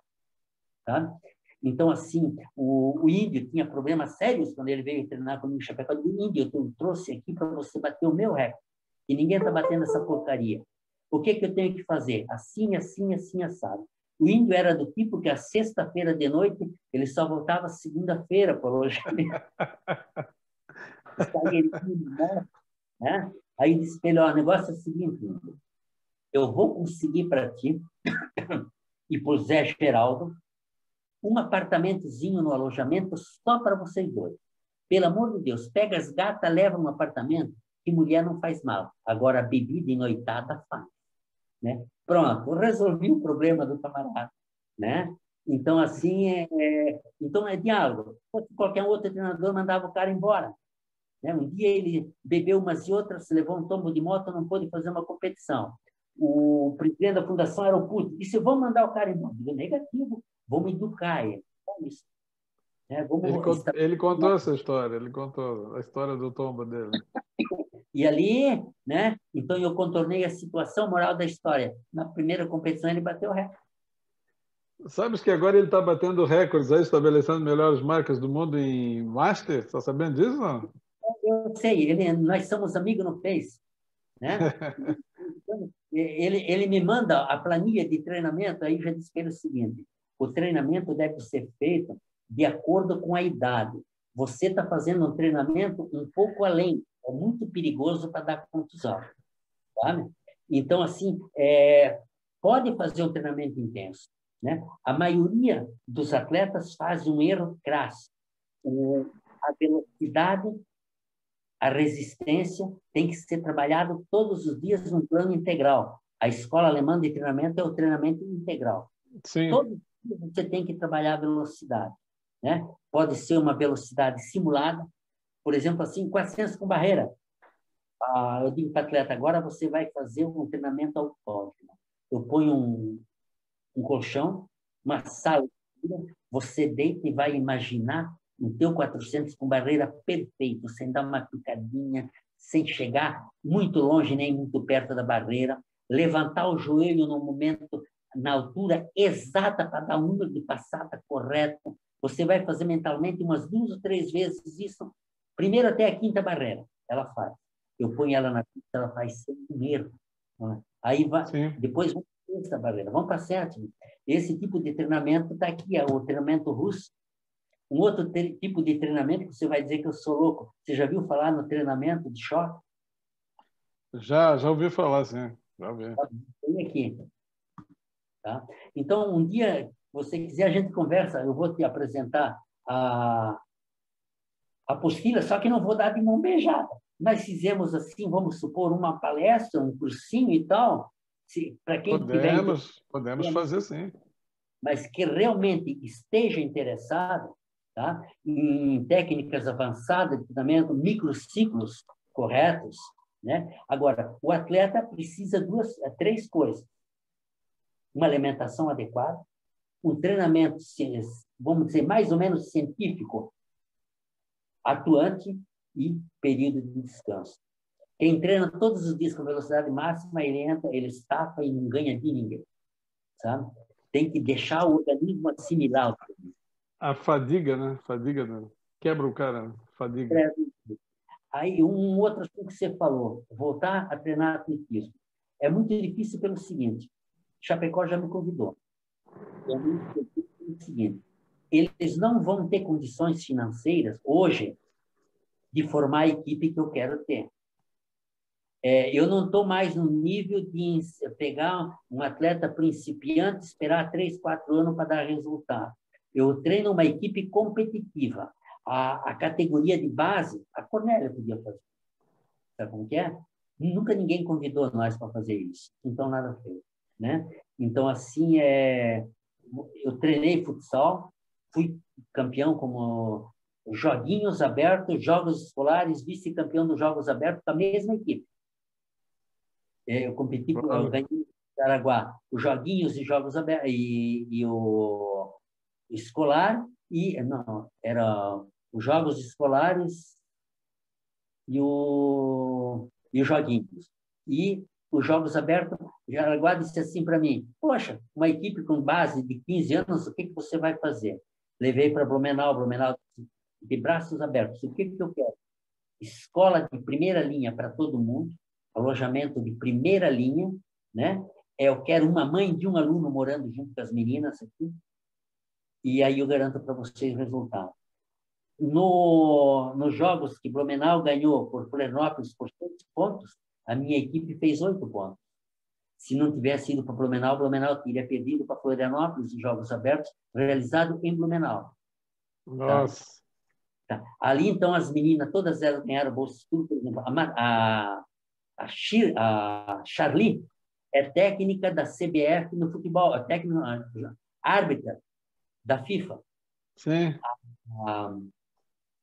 B: tá? Então, assim, o Índio tinha problemas sérios quando ele veio treinar comigo em Chapecó. Eu disse, Índio, eu trouxe aqui para você bater o meu recorde. E ninguém está batendo essa porcaria. O que que eu tenho que fazer? Assim, assim, assim, assado. O Índio era do tipo que a sexta-feira de noite ele só voltava segunda-feira para o alojamento. Ele tinha, né? Aí disse para ele, ó, o negócio é o seguinte, Índio, eu vou conseguir para ti e para o Zé Geraldo um apartamentozinho no alojamento só para vocês dois. Pelo amor de Deus, pega as gatas, leva no apartamento, que mulher não faz mal. Agora, a bebida e noitada faz. Né? Pronto, resolvi o problema do camarada. Né? Então, assim, então é diálogo. Qualquer outro treinador mandava o cara embora. Né? Um dia ele bebeu umas e outras, levou um tombo de moto, não pôde fazer uma competição. O presidente da fundação era o Putin. Disse, vamos mandar o cara embora. Eu digo, negativo, vamos educar ele. Vamos, né?
A: Ele contou essa história, ele contou a história do tombo dele.
B: E ali, né? Então eu contornei a situação moral da história. Na primeira competição ele bateu o recorde.
A: Sabes que agora ele está batendo recordes aí, estabelecendo melhores marcas do mundo em Master? Está sabendo disso, não?
B: Eu sei, nós somos amigos no Face, né? Ele me manda a planilha de treinamento, aí já disse para ele o seguinte, o treinamento deve ser feito de acordo com a idade. Você está fazendo um treinamento um pouco além, é muito perigoso para dar contusão. Sabe? Então, assim, pode fazer um treinamento intenso. Né? A maioria dos atletas faz um erro crasso. A velocidade, a resistência tem que ser trabalhado todos os dias num plano integral. A escola alemã de treinamento é o treinamento integral.
A: Sim.
B: Todos os dias você tem que trabalhar a velocidade. Né? Pode ser uma velocidade simulada, por exemplo, assim, 400 com barreira. Eu digo para o atleta, agora você vai fazer um treinamento autónomo. Eu ponho um colchão, uma sala, você deita e vai imaginar o teu 400 com barreira perfeito, sem dar uma picadinha, sem chegar muito longe nem muito perto da barreira, levantar o joelho no momento, na altura exata para dar um número de passada correto. Você vai fazer mentalmente umas 2 ou 3 vezes isso, primeiro até a 5ª barreira, ela faz. Eu ponho ela na pista, ela faz sem erro. Aí vai, depois vamos para a 6ª barreira, vamos para a 7ª. Esse tipo de treinamento está aqui, o treinamento russo. Um outro tipo de treinamento que você vai dizer que eu sou louco. Você já viu falar no treinamento de choque?
A: Já ouvi falar, sim. Já ouvi.
B: Tem aqui. Tá? Então, um dia, se você quiser, a gente conversa. Eu vou te apresentar a apostila, só que não vou dar de mão beijada. Nós fizemos assim, vamos supor, uma palestra, um cursinho e tal, para quem tiver
A: podemos fazer sim.
B: mas que realmente esteja interessado, tá, em técnicas avançadas de treinamento, microciclos corretos, né? Agora, o atleta precisa 3 coisas: uma alimentação adequada, um treinamento, vamos dizer, mais ou menos científico, atuante e período de descanso. Quem treina todos os dias com velocidade máxima, ele entra, ele estafa e não ganha de ninguém, sabe? Tem que deixar o organismo assimilar.
A: A fadiga, né? Fadiga, né? Quebra o cara, né? Fadiga.
B: Aí, um outro assunto que você falou, voltar a treinar atletismo. É muito difícil pelo seguinte, Chapecó já me convidou. É muito difícil pelo seguinte, eles não vão ter condições financeiras hoje de formar a equipe que eu quero ter. Eu não estou mais no nível de pegar um atleta principiante, esperar 3, 4 anos para dar resultado. Eu treino uma equipe competitiva. A categoria de base, a Cornélia podia fazer. Sabe como que é? Nunca ninguém convidou nós para fazer isso. Então, nada fez. Né? Então, assim, eu treinei futsal, fui campeão como joguinhos abertos, jogos escolares, vice-campeão dos jogos abertos com a mesma equipe. Eu competi, eu ganhei em Araguá os joguinhos e jogos abertos e o escolar não, era os jogos escolares e os joguinhos. E os jogos abertos, Araguá disse assim para mim, poxa, uma equipe com base de 15 anos, o que você vai fazer? Levei para Blumenau de braços abertos. O que eu quero? Escola de primeira linha para todo mundo, alojamento de primeira linha, né? Eu quero uma mãe de um aluno morando junto com as meninas aqui, e aí eu garanto para vocês o resultado. Nos jogos que Blumenau ganhou por Florianópolis por 6 pontos, a minha equipe fez 8 pontos. Se não tivesse ido para Blumenau teria perdido para Florianópolis os jogos abertos, realizado em Blumenau.
A: Nossa!
B: Tá? Ali, então, as meninas, todas elas ganharam bolsa de estudo. Por exemplo, a Charlie é técnica da CBF no futebol, árbitra da FIFA.
A: Sim.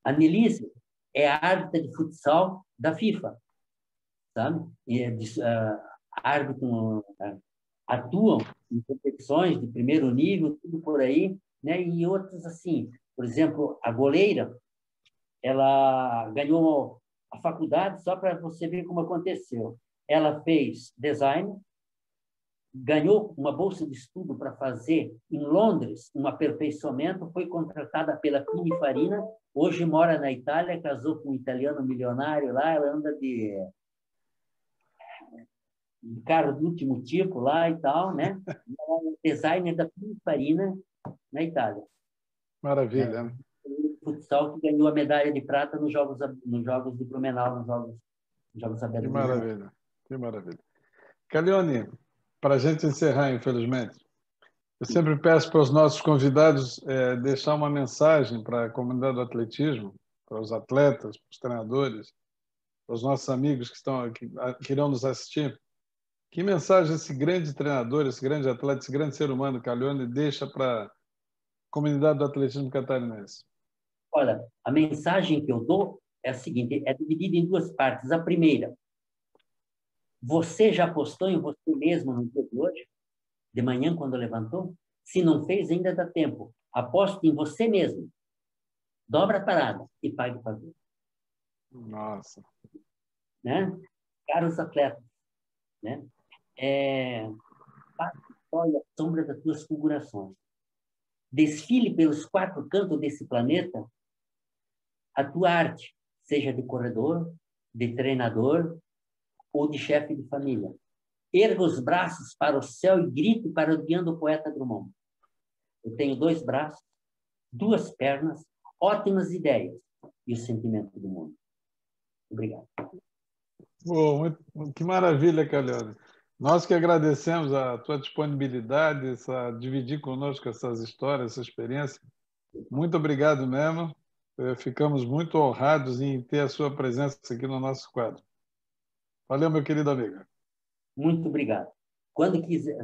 B: A Nelise é a árbitra de futsal da FIFA, sabe? E árbitro, atuam em competições de primeiro nível, tudo por aí, né? E outros assim. Por exemplo, a goleira, ela ganhou a faculdade, só para você ver como aconteceu. Ela fez design, ganhou uma bolsa de estudo para fazer em Londres um aperfeiçoamento, foi contratada pela Pininfarina, hoje mora na Itália, casou com um italiano milionário lá, ela anda de carro do último tipo lá e tal, né? Ela é designer da Pininfarina na Itália.
A: Maravilha.
B: Futsal que ganhou a medalha de prata nos jogos de Blumenau, nos jogos abertos.
A: Que maravilha, que maravilha. Calione, para a gente encerrar, infelizmente, eu sempre peço para os nossos convidados deixar uma mensagem para a comunidade do atletismo, para os atletas, para os treinadores, para os nossos amigos que irão nos assistir. Que mensagem esse grande treinador, esse grande atleta, esse grande ser humano, Calione, deixa para a comunidade do atletismo catarinense?
B: Olha, a mensagem que eu dou é a seguinte, é dividida em 2 partes. A primeira, você já apostou em você mesmo no dia de hoje? De manhã, quando levantou? Se não fez, ainda dá tempo. Aposte em você mesmo. Dobra a parada e pague para ver.
A: Nossa.
B: Né? Caros atletas, né? Olha a sombra das tuas fulgurações. Desfile pelos 4 cantos desse planeta a tua arte, seja de corredor, de treinador ou de chefe de família. Erga os braços para o céu e grite parodiando o poeta Drummond. Eu tenho 2 braços, 2 pernas, ótimas ideias e o sentimento do mundo. Obrigado.
A: Que maravilha, Calione. Nós que agradecemos a tua disponibilidade, dividir conosco essas histórias, essa experiência. Muito obrigado mesmo. Ficamos muito honrados em ter a sua presença aqui no nosso quadro. Valeu, meu querido amigo.
B: Muito obrigado. Quando quiser,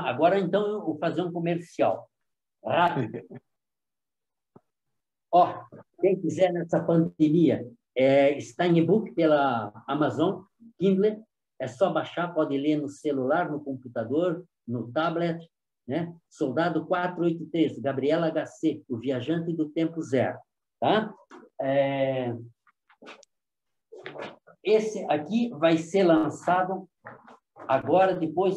B: agora então eu vou fazer um comercial rápido. Quem quiser nessa pandemia, está em e-book pela Amazon, Kindle, é só baixar, pode ler no celular, no computador, no tablet, né? Soldado 483, Gabriela HC, o viajante do tempo zero, tá? Esse aqui vai ser lançado agora, depois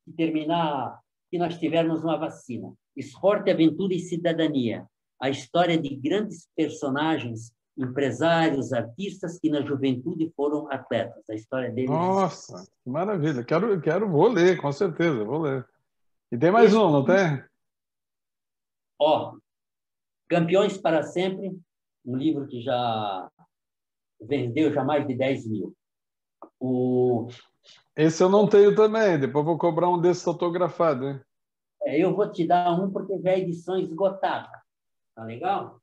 B: de terminar, que nós tivermos uma vacina. Esporte, Aventura e Cidadania. A história de grandes personagens empresários, artistas que na juventude foram atletas. A história deles...
A: Nossa, que maravilha. Vou ler, com certeza, vou ler. E tem mais um, não tem?
B: Ó, Campeões para Sempre, um livro que já vendeu já mais de 10 mil.
A: Esse eu não tenho também, depois vou cobrar um desses autografado, hein?
B: Eu vou te dar um porque já é edição esgotada. Tá legal?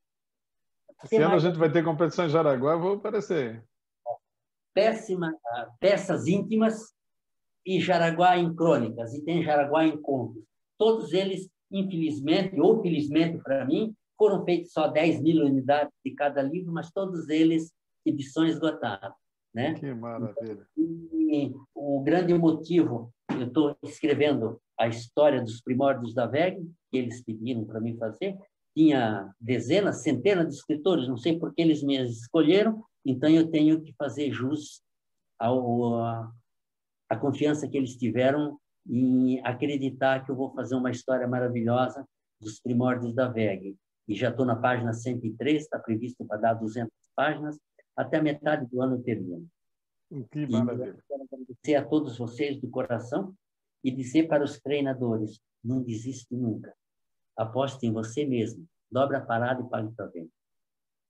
A: Esse ano a gente vai ter competição em Jaraguá, eu vou aparecer.
B: Peças íntimas e Jaraguá em crônicas, e tem Jaraguá em contos. Todos eles, infelizmente, ou felizmente para mim, foram feitos só 10 mil unidades de cada livro, mas todos eles edições esgotadas. Né?
A: Que maravilha.
B: E o grande motivo, eu estou escrevendo a história dos primórdios da VEG, que eles pediram para mim fazer, tinha dezenas, centenas de escritores, não sei por que eles me escolheram, então eu tenho que fazer jus à confiança que eles tiveram em acreditar que eu vou fazer uma história maravilhosa dos primórdios da VEG. E já estou na página 103, está previsto para dar 200 páginas, até a metade do ano eu termino.
A: Que maravilha.
B: E quero agradecer a todos vocês do coração e dizer para os treinadores, não desiste nunca. Aposte em você mesmo. Dobra a parada e pague para ver.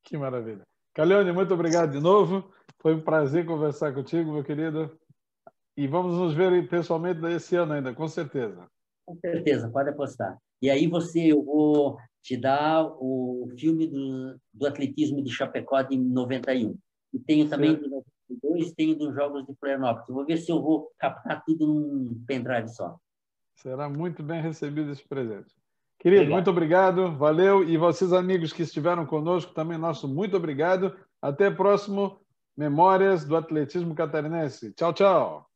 A: Que maravilha. Calhone, muito obrigado de novo. Foi um prazer conversar contigo, meu querido. E vamos nos ver pessoalmente esse ano ainda, com certeza.
B: Com certeza, pode apostar. E aí eu vou te dar o filme do atletismo de Chapecó de 91. E tenho também de 92, tenho dos Jogos de Florianópolis. Vou ver se eu vou captar tudo num pendrive só.
A: Será muito bem recebido esse presente. Querido,
B: Obrigado.
A: muito obrigado, valeu. E vocês, amigos que estiveram conosco, também nosso muito obrigado. Até próximo Memórias do Atletismo Catarinense. Tchau, tchau.